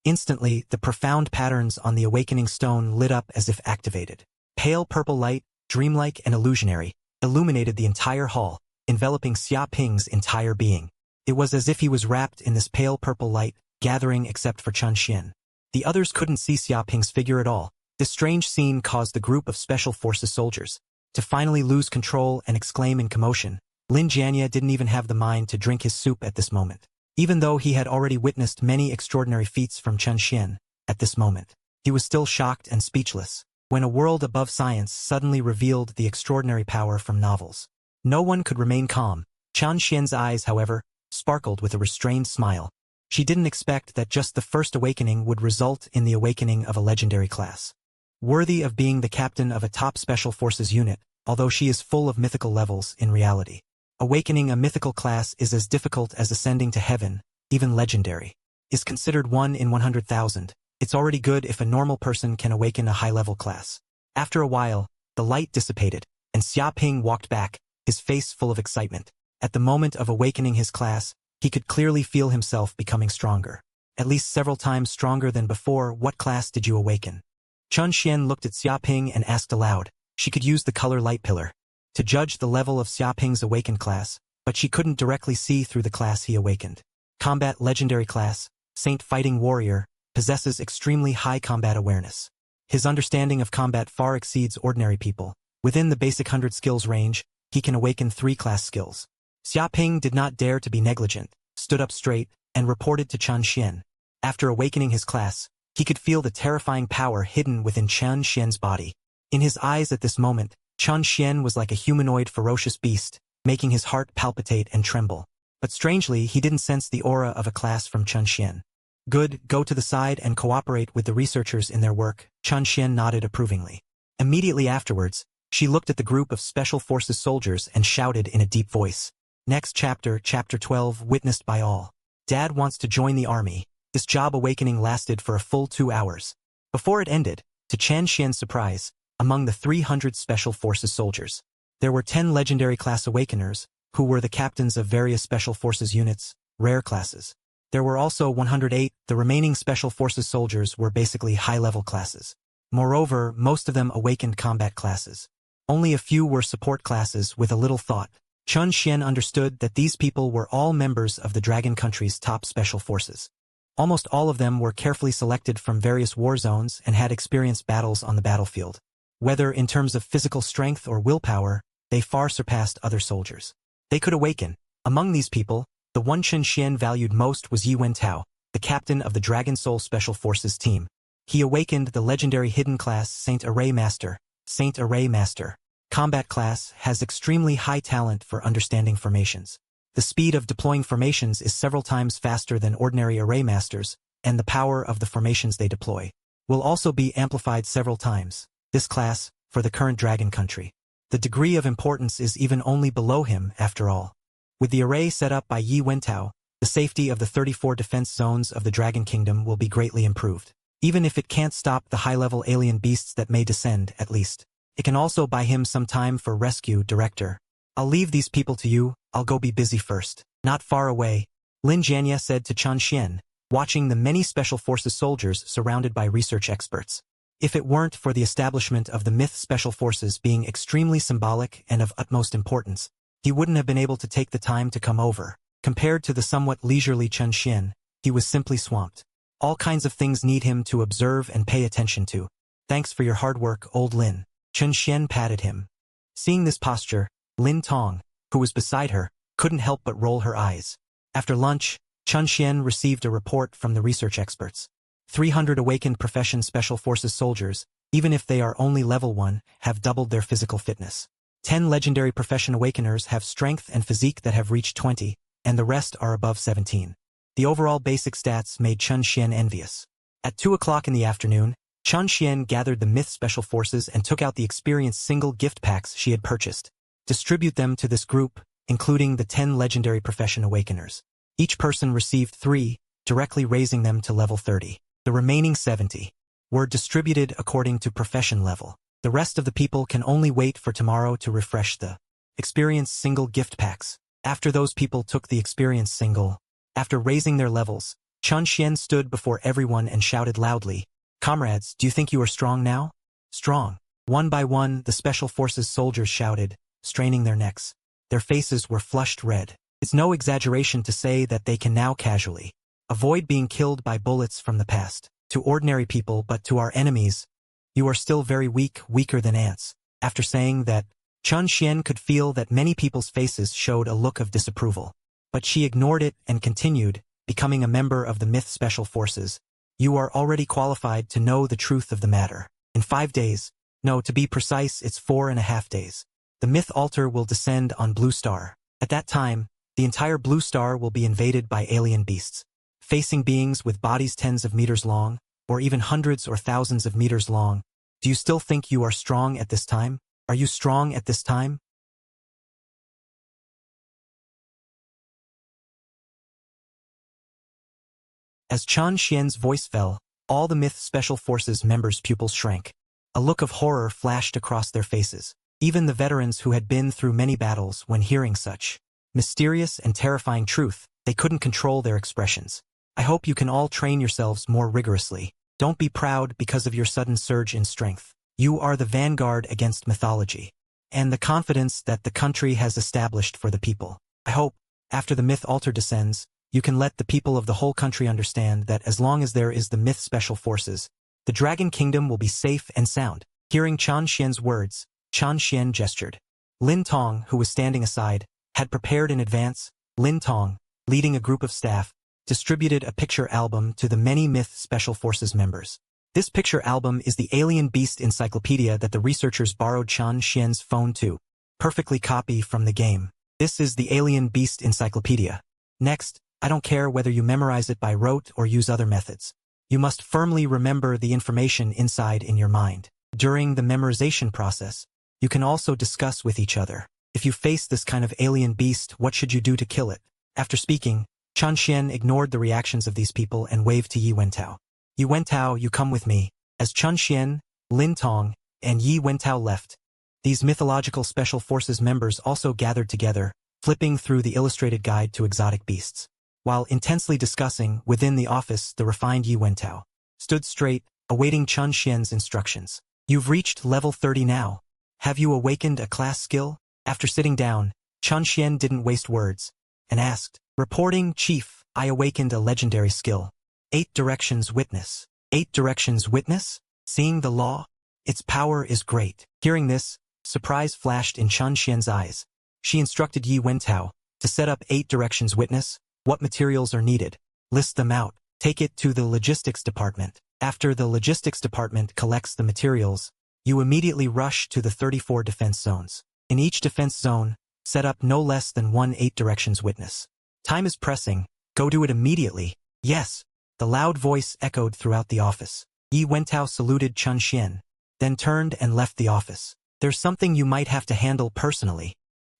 Instantly, the profound patterns on the awakening stone lit up as if activated. Pale purple light, dreamlike and illusionary, illuminated the entire hall, enveloping Xia Ping's entire being. It was as if he was wrapped in this pale purple light, gathering except for Chen Xuan. The others couldn't see Xia Ping's figure at all. This strange scene caused the group of Special Forces soldiers to finally lose control and exclaim in commotion. Lin Jianya didn't even have the mind to drink his soup at this moment. Even though he had already witnessed many extraordinary feats from Chen Xuan, at this moment, he was still shocked and speechless, when a world above science suddenly revealed the extraordinary power from novels. No one could remain calm. Chen Xuan's eyes, however, sparkled with a restrained smile. She didn't expect that just the first awakening would result in the awakening of a legendary class, worthy of being the captain of a top Special Forces unit, although she is full of mythical levels in reality. Awakening a mythical class is as difficult as ascending to heaven, even legendary. Is considered 1 in 100,000. It's already good if a normal person can awaken a high-level class. After a while, the light dissipated, and Xia Ping walked back, his face full of excitement. At the moment of awakening his class, he could clearly feel himself becoming stronger. At least several times stronger than before. What class did you awaken? Chen Xuan looked at Xia Ping and asked aloud. She could use the color light pillar to judge the level of Xia Ping's awakened class, but she couldn't directly see through the class he awakened. Combat Legendary Class, Saint Fighting Warrior, possesses extremely high combat awareness. His understanding of combat far exceeds ordinary people. Within the basic 100 skills range, he can awaken 3 class skills. Xia Ping did not dare to be negligent, stood up straight, and reported to Chen Xuan. After awakening his class, he could feel the terrifying power hidden within Chen Xuan's body. In his eyes at this moment, Chen Xuan was like a humanoid ferocious beast, making his heart palpitate and tremble. But strangely, he didn't sense the aura of a class from Chen Xuan. Good, go to the side and cooperate with the researchers in their work. Chen Xuan nodded approvingly. Immediately afterwards, she looked at the group of Special Forces soldiers and shouted in a deep voice. Next chapter, Chapter 12, witnessed by all. Dad wants to join the army. This job awakening lasted for a full 2 hours. Before it ended, to Chen Xuan's surprise, among the 300 Special Forces soldiers, there were 10 legendary class awakeners, who were the captains of various Special Forces units, rare classes. There were also 108, the remaining Special Forces soldiers were basically high-level classes. Moreover, most of them awakened combat classes. Only a few were support classes with a little thought. Chen Xuan understood that these people were all members of the Dragon Country's top special forces. Almost all of them were carefully selected from various war zones and had experienced battles on the battlefield. Whether in terms of physical strength or willpower, they far surpassed other soldiers. They could awaken. Among these people, the one Chen Xuan valued most was Yi Wentao, the captain of the Dragon Soul Special Forces team. He awakened the legendary hidden class Saint Array Master. Saint Array Master. Combat class has extremely high talent for understanding formations. The speed of deploying formations is several times faster than ordinary array masters, and the power of the formations they deploy will also be amplified several times. This class, for the current Dragon Country, the degree of importance is even only below him after all. With the array set up by Yi Wentao, the safety of the 34 defense zones of the Dragon Kingdom will be greatly improved. Even if it can't stop the high-level alien beasts that may descend, at least, it can also buy him some time for rescue. Director, I'll leave these people to you, I'll go be busy first. Not far away, Lin Jianya said to Chen Xuan, watching the many Special Forces soldiers surrounded by research experts. If it weren't for the establishment of the Myth Special Forces being extremely symbolic and of utmost importance, he wouldn't have been able to take the time to come over. Compared to the somewhat leisurely Chen Xuan, he was simply swamped. All kinds of things need him to observe and pay attention to. Thanks for your hard work, old Lin. Chen Xuan patted him. Seeing this posture, Lin Tong, who was beside her, couldn't help but roll her eyes. After lunch, Chen Xuan received a report from the research experts. 300 awakened profession Special Forces soldiers, even if they are only level 1, have doubled their physical fitness. 10 legendary profession awakeners have strength and physique that have reached 20, and the rest are above 17. The overall basic stats made Chen Xuan envious. At 2 o'clock in the afternoon, Chen Xuan gathered the Myth Special Forces and took out the experience single gift packs she had purchased. Distribute them to this group, including the 10 legendary profession awakeners. Each person received 3, directly raising them to level 30. The remaining 70 were distributed according to profession level. The rest of the people can only wait for tomorrow to refresh the experience single gift packs. After those people took the experience single, after raising their levels, Chen Xuan stood before everyone and shouted loudly, "Comrades, do you think you are strong now?" Strong. One by one, the Special Forces soldiers shouted, straining their necks. Their faces were flushed red. It's no exaggeration to say that they can now casually avoid being killed by bullets from the past. To ordinary people, but to our enemies, you are still very weak, weaker than ants. After saying that, Chen Xuan could feel that many people's faces showed a look of disapproval. But she ignored it and continued, becoming a member of the Myth Special Forces. You are already qualified to know the truth of the matter. In 5 days, no, to be precise, it's 4.5 days. The Myth Altar will descend on Blue Star. At that time, the entire Blue Star will be invaded by alien beasts. Facing beings with bodies tens of meters long, or even hundreds or thousands of meters long. Do you still think you are strong at this time? Are you strong at this time? As Chen Xuan's voice fell, all the Myth Special Forces members' pupils shrank. A look of horror flashed across their faces. Even the veterans who had been through many battles, when hearing such mysterious and terrifying truth, they couldn't control their expressions. I hope you can all train yourselves more rigorously. Don't be proud because of your sudden surge in strength. You are the vanguard against mythology, and the confidence that the country has established for the people. I hope, after the Myth Altar descends, you can let the people of the whole country understand that as long as there is the Myth Special Forces, the Dragon Kingdom will be safe and sound. Hearing Chen Xuan's words, Chen Xuan gestured. Lin Tong, who was standing aside, had prepared in advance. Lin Tong, leading a group of staff, distributed a picture album to the many Myth Special Forces members. This picture album is the Alien Beast Encyclopedia that the researchers borrowed Chen Xuan's phone to perfectly copy from the game. This is the Alien Beast Encyclopedia. Next, I don't care whether you memorize it by rote or use other methods. You must firmly remember the information inside in your mind. During the memorization process, you can also discuss with each other. If you face this kind of alien beast, what should you do to kill it? After speaking, Chen Xuan ignored the reactions of these people and waved to Yi Wentao. Yi Wentao, you come with me. As Chen Xuan, Lin Tong, and Yi Wentao left, these mythological Special Forces members also gathered together, flipping through the illustrated guide to exotic beasts. While intensely discussing, within the office, the refined Yi Wentao stood straight, awaiting Chen Xuan's instructions. You've reached level 30 now. Have you awakened a class skill? After sitting down, Chen Xuan didn't waste words, and asked, reporting, Chief, I awakened a legendary skill. 8 Directions Witness. 8 Directions Witness? Seeing the law? Its power is great. Hearing this, surprise flashed in Chen Xuan's eyes. She instructed Yi Wentao to set up 8 Directions Witness. What materials are needed? List them out. Take it to the logistics department. After the logistics department collects the materials, you immediately rush to the 34 defense zones. In each defense zone, set up no less than 1 8 Directions Witness. Time is pressing. Go do it immediately. Yes. The loud voice echoed throughout the office. Yi Wentao saluted Chen Xuan, then turned and left the office. There's something you might have to handle personally.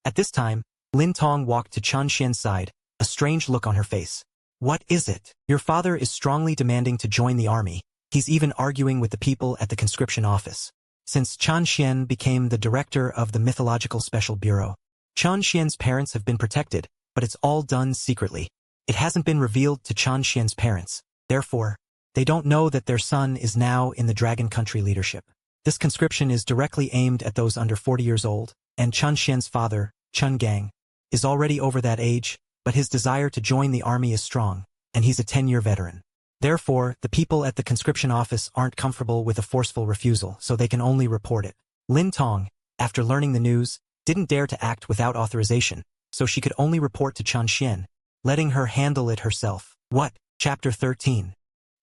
At this time, Lin Tong walked to Chen Xuan's side, a strange look on her face. What is it? Your father is strongly demanding to join the army. He's even arguing with the people at the conscription office. Since Chen Xuan became the director of the Mythological Special Bureau, Chen Xuan's parents have been protected, but it's all done secretly. It hasn't been revealed to Chen Xuan's parents. Therefore, they don't know that their son is now in the Dragon Country leadership. This conscription is directly aimed at those under 40 years old, and Chen Xuan's father, Chen Gang, is already over that age, but his desire to join the army is strong, and he's a 10-year veteran. Therefore, the people at the conscription office aren't comfortable with a forceful refusal, so they can only report it. Lin Tong, after learning the news, didn't dare to act without authorization, so she could only report to Chen Xuan, letting her handle it herself. What? Chapter 13.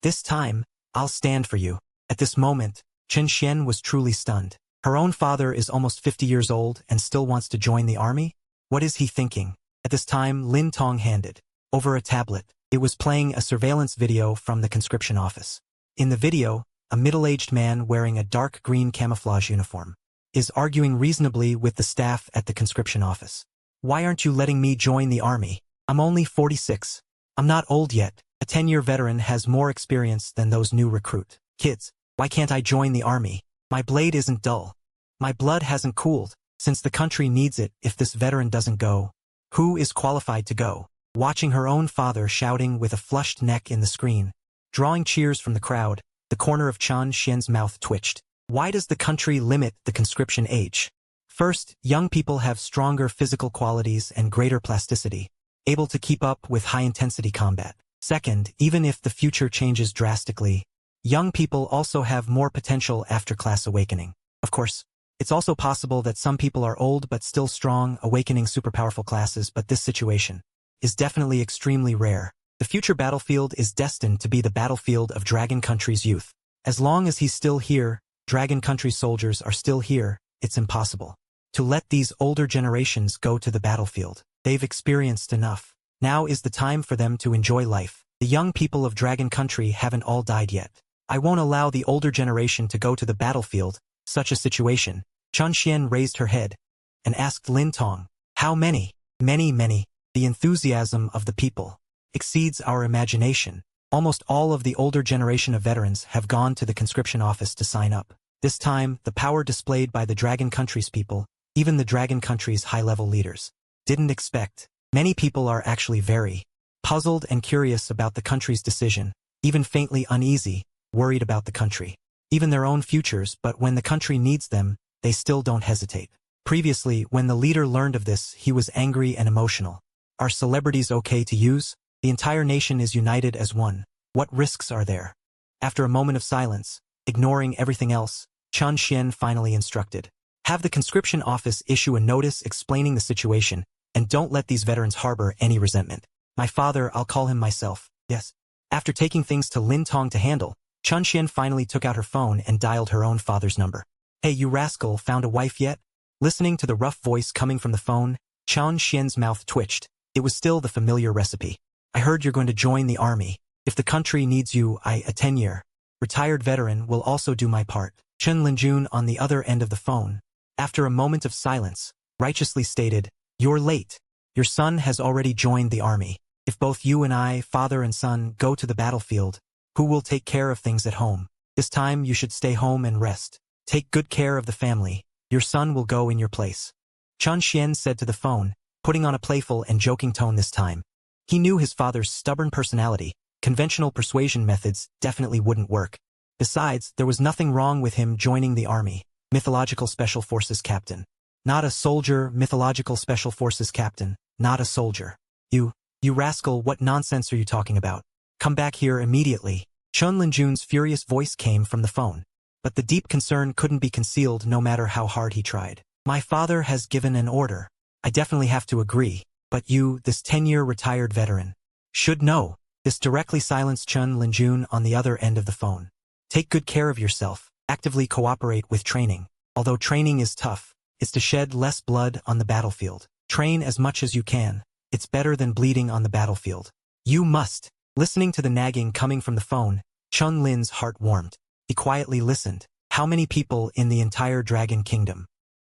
This time, I'll stand for you. At this moment, Chen Xuan was truly stunned. Her own father is almost 50 years old and still wants to join the army? What is he thinking? At this time, Lin Tong handed over a tablet. It was playing a surveillance video from the conscription office. In the video, a middle-aged man wearing a dark green camouflage uniform is arguing reasonably with the staff at the conscription office. Why aren't you letting me join the army? I'm only 46. I'm not old yet. A 10-year veteran has more experience than those new recruit kids. Why can't I join the army? My blade isn't dull. My blood hasn't cooled. Since the country needs it, if this veteran doesn't go, who is qualified to go? Watching her own father shouting with a flushed neck in the screen, drawing cheers from the crowd, the corner of Chen Xuan's mouth twitched. Why does the country limit the conscription age? First, young people have stronger physical qualities and greater plasticity, able to keep up with high-intensity combat. Second, even if the future changes drastically, young people also have more potential after class awakening. Of course, it's also possible that some people are old but still strong, awakening super powerful classes, but this situation is definitely extremely rare. The future battlefield is destined to be the battlefield of Dragon Country's youth. As long as he's still here, Dragon Country soldiers are still here, it's impossible to let these older generations go to the battlefield. They've experienced enough. Now is the time for them to enjoy life. The young people of Dragon Country haven't all died yet. I won't allow the older generation to go to the battlefield. Such a situation. Chen Xuan raised her head and asked Lin Tong, how many? Many. The enthusiasm of the people exceeds our imagination. Almost all of the older generation of veterans have gone to the conscription office to sign up. This time, the power displayed by the Dragon Country's people, even the Dragon Country's high-level leaders, didn't expect. Many people are actually very puzzled and curious about the country's decision, even faintly uneasy, worried about the country, even their own futures, but when the country needs them, they still don't hesitate. Previously, when the leader learned of this, he was angry and emotional. Are celebrities okay to use? The entire nation is united as one. What risks are there? After a moment of silence, ignoring everything else, Chen Xuan finally instructed. Have the conscription office issue a notice explaining the situation, and don't let these veterans harbor any resentment. My father, I'll call him myself. Yes. After taking things to Lin Tong to handle, Chen Xuan finally took out her phone and dialed her own father's number. Hey, you rascal, found a wife yet? Listening to the rough voice coming from the phone, Chen Xuan's mouth twitched. It was still the familiar recipe. I heard you're going to join the army. If the country needs you, a 10-year retired veteran will also do my part. Chen Linjun on the other end of the phone, after a moment of silence, righteously stated, you're late. Your son has already joined the army. If both you and I, father and son, go to the battlefield, who will take care of things at home? This time you should stay home and rest. Take good care of the family. Your son will go in your place. Chen Xuan said to the phone, putting on a playful and joking tone this time. He knew his father's stubborn personality. Conventional persuasion methods definitely wouldn't work. Besides, there was nothing wrong with him joining the army. Mythological Special Forces captain. Not a soldier, mythological Special Forces captain, not a soldier. You rascal, what nonsense are you talking about? Come back here immediately. Chen Linjun's furious voice came from the phone. But the deep concern couldn't be concealed no matter how hard he tried. My father has given an order. I definitely have to agree. But you, this 10-year retired veteran, should know. This directly silenced Chen Linjun on the other end of the phone. Take good care of yourself. Actively cooperate with training. Although training is tough, it's to shed less blood on the battlefield. Train as much as you can. It's better than bleeding on the battlefield. You must. Listening to the nagging coming from the phone, Chen Lin's heart warmed. He quietly listened. How many people in the entire Dragon Kingdom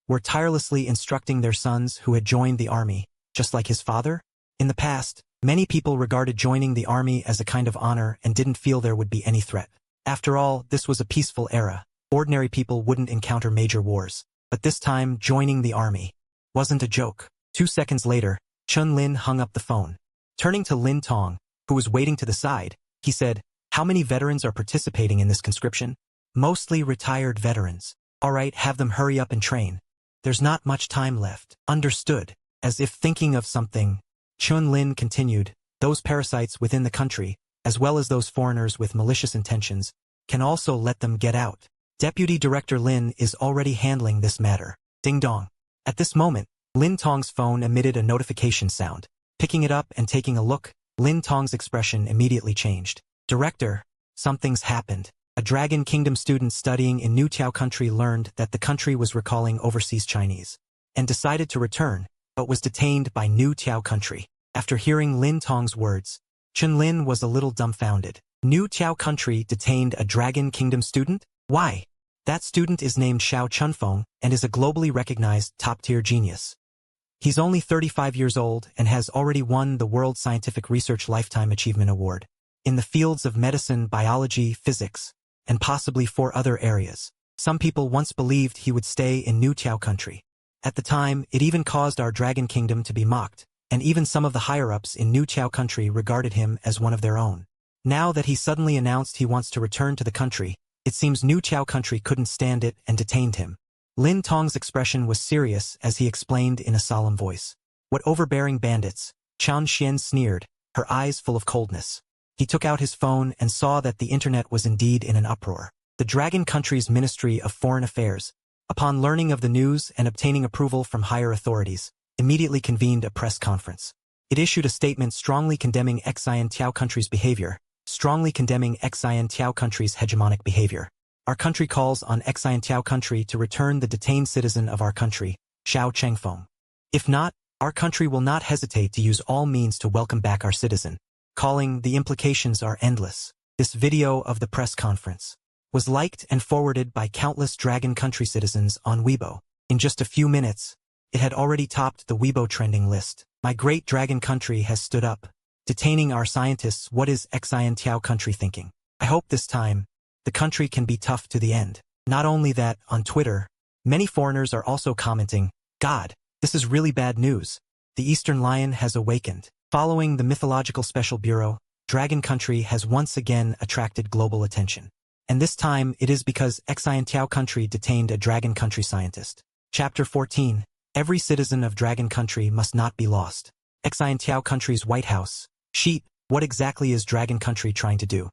were tirelessly instructing their sons who had joined the army, just like his father? In the past, many people regarded joining the army as a kind of honor and didn't feel there would be any threat. After all, this was a peaceful era. Ordinary people wouldn't encounter major wars. But this time, joining the army wasn't a joke. 2 seconds later, Chen Lin hung up the phone. Turning to Lin Tong, who was waiting to the side, he said, how many veterans are participating in this conscription? Mostly retired veterans. All right, have them hurry up and train. There's not much time left. Understood. As if thinking of something, Chen Lin continued, those parasites within the country, as well as those foreigners with malicious intentions, can also let them get out. Deputy Director Lin is already handling this matter. Ding dong. At this moment, Lin Tong's phone emitted a notification sound. Picking it up and taking a look, Lin Tong's expression immediately changed. Director, something's happened. A Dragon Kingdom student studying in New Tiao country learned that the country was recalling overseas Chinese and decided to return, but was detained by New Tiao country. After hearing Lin Tong's words, Chen Lin was a little dumbfounded. New Tiao country detained a Dragon Kingdom student? Why? That student is named Xiao Chunfeng and is a globally recognized top-tier genius. He's only 35 years old and has already won the World Scientific Research Lifetime Achievement Award in the fields of medicine, biology, physics, and possibly 4 other areas. Some people once believed he would stay in New Tiao country. At the time, it even caused our Dragon Kingdom to be mocked, and even some of the higher-ups in New Tiao country regarded him as one of their own. Now that he suddenly announced he wants to return to the country, it seems New Tiao country couldn't stand it and detained him. Lin Tong's expression was serious as he explained in a solemn voice. What overbearing bandits, Chen Xuan sneered, her eyes full of coldness. He took out his phone and saw that the internet was indeed in an uproar. The Dragon country's Ministry of Foreign Affairs, upon learning of the news and obtaining approval from higher authorities, immediately convened a press conference. It issued a statement strongly condemning Escalating Tiao country's behavior, strongly condemning Escalating Tiao country's hegemonic behavior. Our country calls on Escalating Tiao country to return the detained citizen of our country, Xiao Chengfeng. If not, our country will not hesitate to use all means to welcome back our citizen. Calling, the implications are endless. This video of the press conference was liked and forwarded by countless Dragon country citizens on Weibo. In just a few minutes, it had already topped the Weibo trending list. My great Dragon country has stood up, detaining our scientists. What is Escalating Tiao country thinking? I hope this time, the country can be tough to the end. Not only that, on Twitter, many foreigners are also commenting, God, this is really bad news. The Eastern Lion has awakened. Following the Mythological Special Bureau, Dragon country has once again attracted global attention. And this time, it is because Escalating Tiao country detained a Dragon country scientist. Chapter 14. Every citizen of Dragon country must not be lost. Escalating Tiao country's White House. Sheep, what exactly is Dragon country trying to do?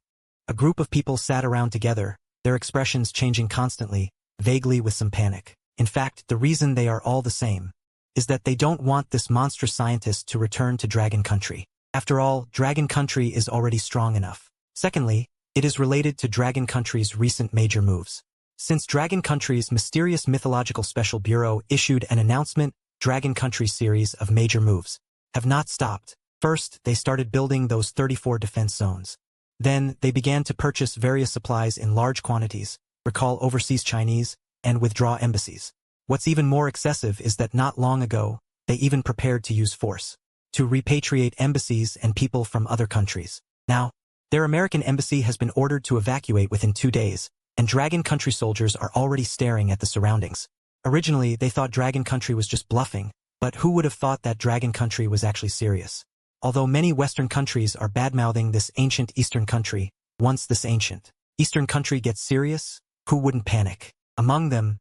A group of people sat around together, their expressions changing constantly, vaguely with some panic. In fact, the reason they are all the same is that they don't want this monstrous scientist to return to Dragon country. After all, Dragon country is already strong enough. Secondly, it is related to Dragon country's recent major moves. Since Dragon country's mysterious mythological special bureau issued an announcement, Dragon country's series of major moves have not stopped. First, they started building those 34 defense zones. Then, they began to purchase various supplies in large quantities, recall overseas Chinese, and withdraw embassies. What's even more excessive is that not long ago, they even prepared to use force to repatriate embassies and people from other countries. Now, their American embassy has been ordered to evacuate within 2 days, and Dragon country soldiers are already staring at the surroundings. Originally, they thought Dragon country was just bluffing, but who would have thought that Dragon country was actually serious? Although many Western countries are bad-mouthing this ancient Eastern country, once this ancient Eastern country gets serious, who wouldn't panic? Among them,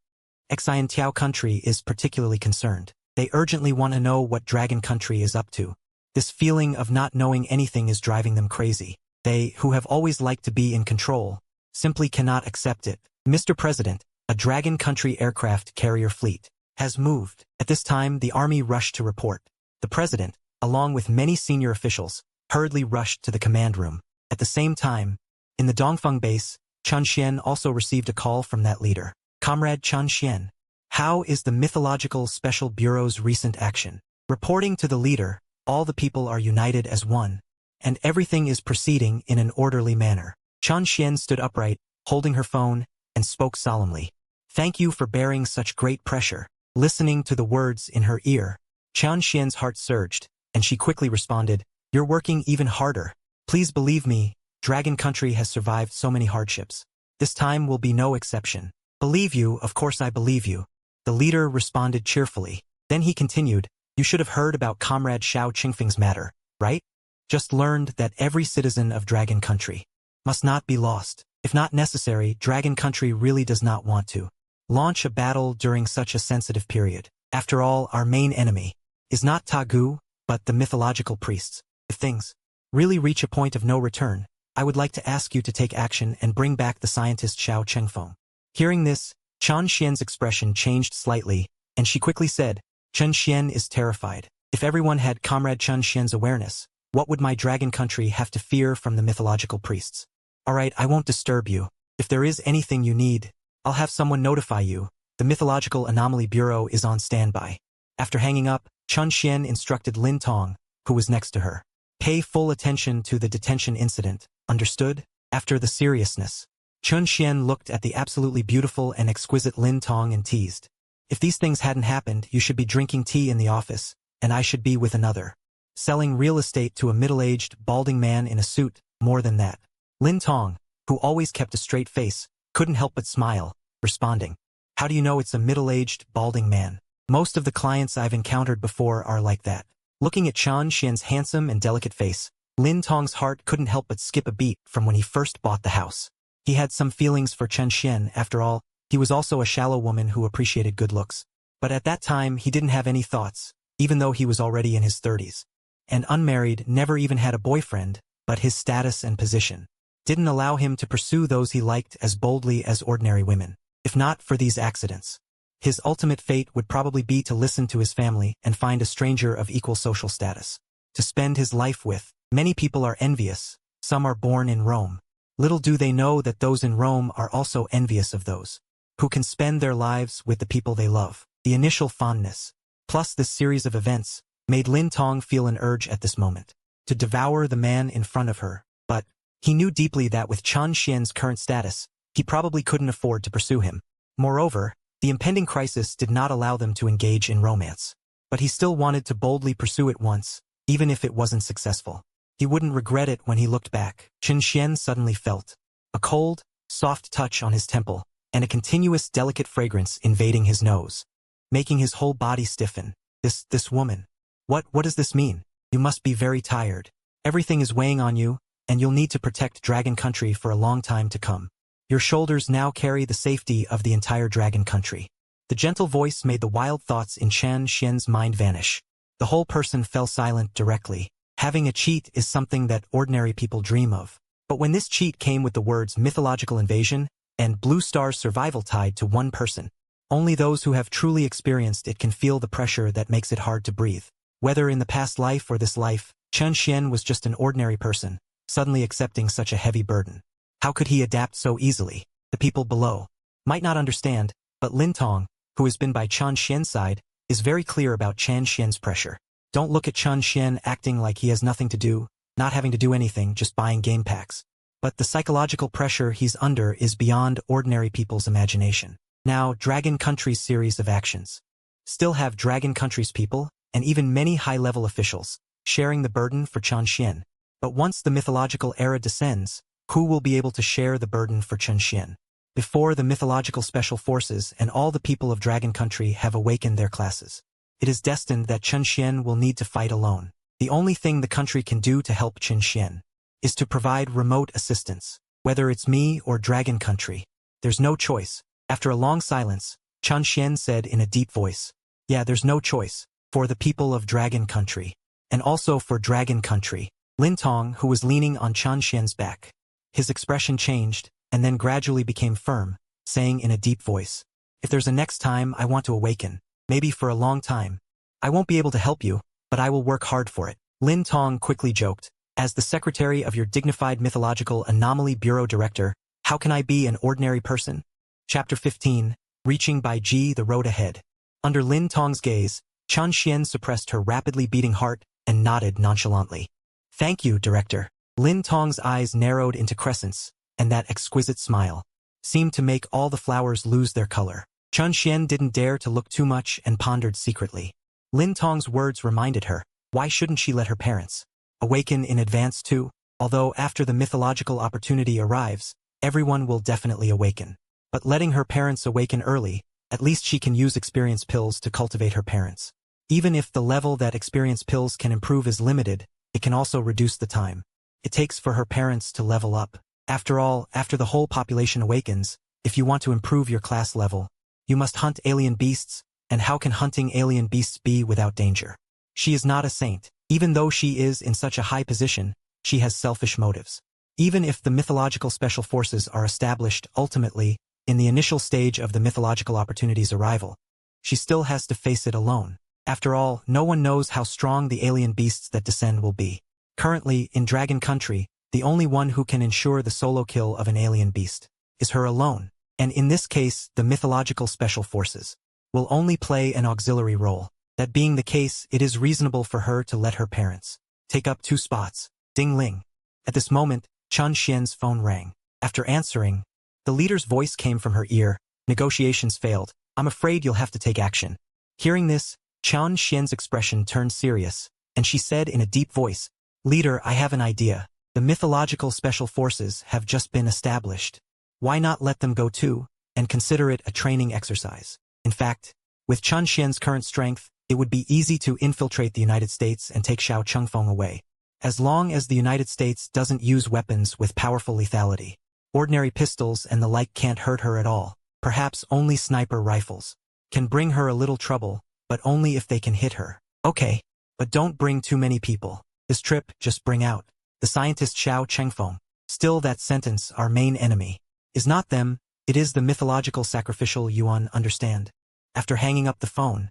Xiantiao country is particularly concerned. They urgently want to know what Dragon country is up to. This feeling of not knowing anything is driving them crazy. They, who have always liked to be in control, simply cannot accept it. Mr. President, a Dragon country aircraft carrier fleet has moved. At this time, the army rushed to report. The president, along with many senior officials, hurriedly rushed to the command room. At the same time, in the Dongfeng base, Chen Xuan also received a call from that leader. Comrade Chen Xuan, how is the Mythological Special Bureau's recent action? Reporting to the leader, all the people are united as one, and everything is proceeding in an orderly manner. Chen Xuan stood upright, holding her phone, and spoke solemnly. Thank you for bearing such great pressure. Listening to the words in her ear, Chen Xuan's heart surged, and she quickly responded, You're working even harder. Please believe me, Dragon country has survived so many hardships. This time will be no exception. Believe you, of course I believe you. The leader responded cheerfully. Then he continued, You should have heard about Comrade Xiao Qingfeng's matter, right? Just learned that every citizen of Dragon country must not be lost. If not necessary, Dragon country really does not want to launch a battle during such a sensitive period. After all, our main enemy is not Tagu, but the mythological priests. If things really reach a point of no return, I would like to ask you to take action and bring back the scientist Xiao Qingfeng. Hearing this, Chen Xuan's expression changed slightly, and she quickly said, Chen Xuan is terrified. If everyone had Comrade Chen Xuan's awareness, what would my Dragon country have to fear from the mythological priests? Alright, I won't disturb you. If there is anything you need, I'll have someone notify you. The Mythological Anomaly Bureau is on standby. After hanging up, Chen Xuan instructed Lin Tong, who was next to her. Pay full attention to the detention incident, understood? After the seriousness, Chen Xuan looked at the absolutely beautiful and exquisite Lin Tong and teased. If these things hadn't happened, you should be drinking tea in the office, and I should be with another. Selling real estate to a middle-aged, balding man in a suit, more than that. Lin Tong, who always kept a straight face, couldn't help but smile, responding. How do you know it's a middle-aged, balding man? Most of the clients I've encountered before are like that. Looking at Chen Xuan's handsome and delicate face, Lin Tong's heart couldn't help but skip a beat from when he first bought the house. He had some feelings for Chen Xuan. After all, he was also a shallow woman who appreciated good looks. But at that time, he didn't have any thoughts, even though he was already in his 30s. And unmarried, never even had a boyfriend, but his status and position didn't allow him to pursue those he liked as boldly as ordinary women. If not for these accidents, his ultimate fate would probably be to listen to his family and find a stranger of equal social status to spend his life with. Many people are envious. Some are born in Rome. Little do they know that those in Rome are also envious of those who can spend their lives with the people they love. The initial fondness, plus this series of events, made Lin Tong feel an urge at this moment to devour the man in front of her. But he knew deeply that with Chen Xuan's current status, he probably couldn't afford to pursue him. Moreover, the impending crisis did not allow them to engage in romance. But he still wanted to boldly pursue it once, even if it wasn't successful. He wouldn't regret it when he looked back. Chen Xuan suddenly felt a cold, soft touch on his temple, and a continuous delicate fragrance invading his nose, making his whole body stiffen. This woman. What does this mean? You must be very tired. Everything is weighing on you, and you'll need to protect Dragon country for a long time to come. Your shoulders now carry the safety of the entire Dragon country. The gentle voice made the wild thoughts in Chen Xuan's mind vanish. The whole person fell silent directly. Having a cheat is something that ordinary people dream of. But when this cheat came with the words mythological invasion and Blue Star's survival tied to one person, only those who have truly experienced it can feel the pressure that makes it hard to breathe. Whether in the past life or this life, Chen Xuan was just an ordinary person, suddenly accepting such a heavy burden. How could he adapt so easily? The people below might not understand, but Lin Tong, who has been by Chen Xuan's side, is very clear about Chen Xuan's pressure. Don't look at Chen Xuan acting like he has nothing to do, not having to do anything, just buying game packs. But the psychological pressure he's under is beyond ordinary people's imagination. Now, Dragon Country's series of actions still have Dragon Country's people, and even many high-level officials, sharing the burden for Chen Xuan. But once the mythological era descends, who will be able to share the burden for Chen Xuan? Before the mythological special forces and all the people of Dragon Country have awakened their classes, it is destined that Chen Xuan will need to fight alone. The only thing the country can do to help Chen Xuan is to provide remote assistance, whether it's me or Dragon Country. There's no choice. After a long silence, Chen Xuan said in a deep voice, yeah, there's no choice, for the people of Dragon Country. And also for Dragon Country. Lin Tong, who was leaning on Chen Xuan's back. His expression changed, and then gradually became firm, saying in a deep voice, if there's a next time I want to awaken, maybe for a long time, I won't be able to help you, but I will work hard for it. Lin Tong quickly joked, as the secretary of your dignified mythological anomaly bureau director, how can I be an ordinary person? Chapter 15, Reaching by G the Road Ahead. Under Lin Tong's gaze, Chen Xuan suppressed her rapidly beating heart and nodded nonchalantly. Thank you, director. Lin Tong's eyes narrowed into crescents, and that exquisite smile seemed to make all the flowers lose their color. Chen Xuan didn't dare to look too much and pondered secretly. Lin Tong's words reminded her, why shouldn't she let her parents awaken in advance too? Although after the mythological opportunity arrives, everyone will definitely awaken. But letting her parents awaken early, at least she can use experience pills to cultivate her parents. Even if the level that experience pills can improve is limited, it can also reduce the time it takes for her parents to level up. After all, after the whole population awakens, if you want to improve your class level, you must hunt alien beasts, and how can hunting alien beasts be without danger? She is not a saint. Even though she is in such a high position, she has selfish motives. Even if the mythological special forces are established ultimately, in the initial stage of the mythological opportunity's arrival, she still has to face it alone. After all, no one knows how strong the alien beasts that descend will be. Currently, in Dragon Country, the only one who can ensure the solo kill of an alien beast is her alone, and in this case, the mythological special forces will only play an auxiliary role. That being the case, it is reasonable for her to let her parents take up 2 spots. Ding-ling. At this moment, Chen Xuan's phone rang. After answering, the leader's voice came from her ear. Negotiations failed. I'm afraid you'll have to take action. Hearing this, Chen Xuan's expression turned serious, and she said in a deep voice, Leader, I have an idea. The mythological special forces have just been established. Why not let them go too, and consider it a training exercise? In fact, with Chen Xuan's current strength, it would be easy to infiltrate the United States and take Xiao Chengfeng away. As long as the United States doesn't use weapons with powerful lethality, ordinary pistols and the like can't hurt her at all. Perhaps only sniper rifles can bring her a little trouble, but only if they can hit her. Okay, but don't bring too many people. This trip, just bring out the scientist Xiao Chengfeng. Still that sentence, our main enemy is not them, it is the mythological sacrificial Yuan, understand? After hanging up the phone,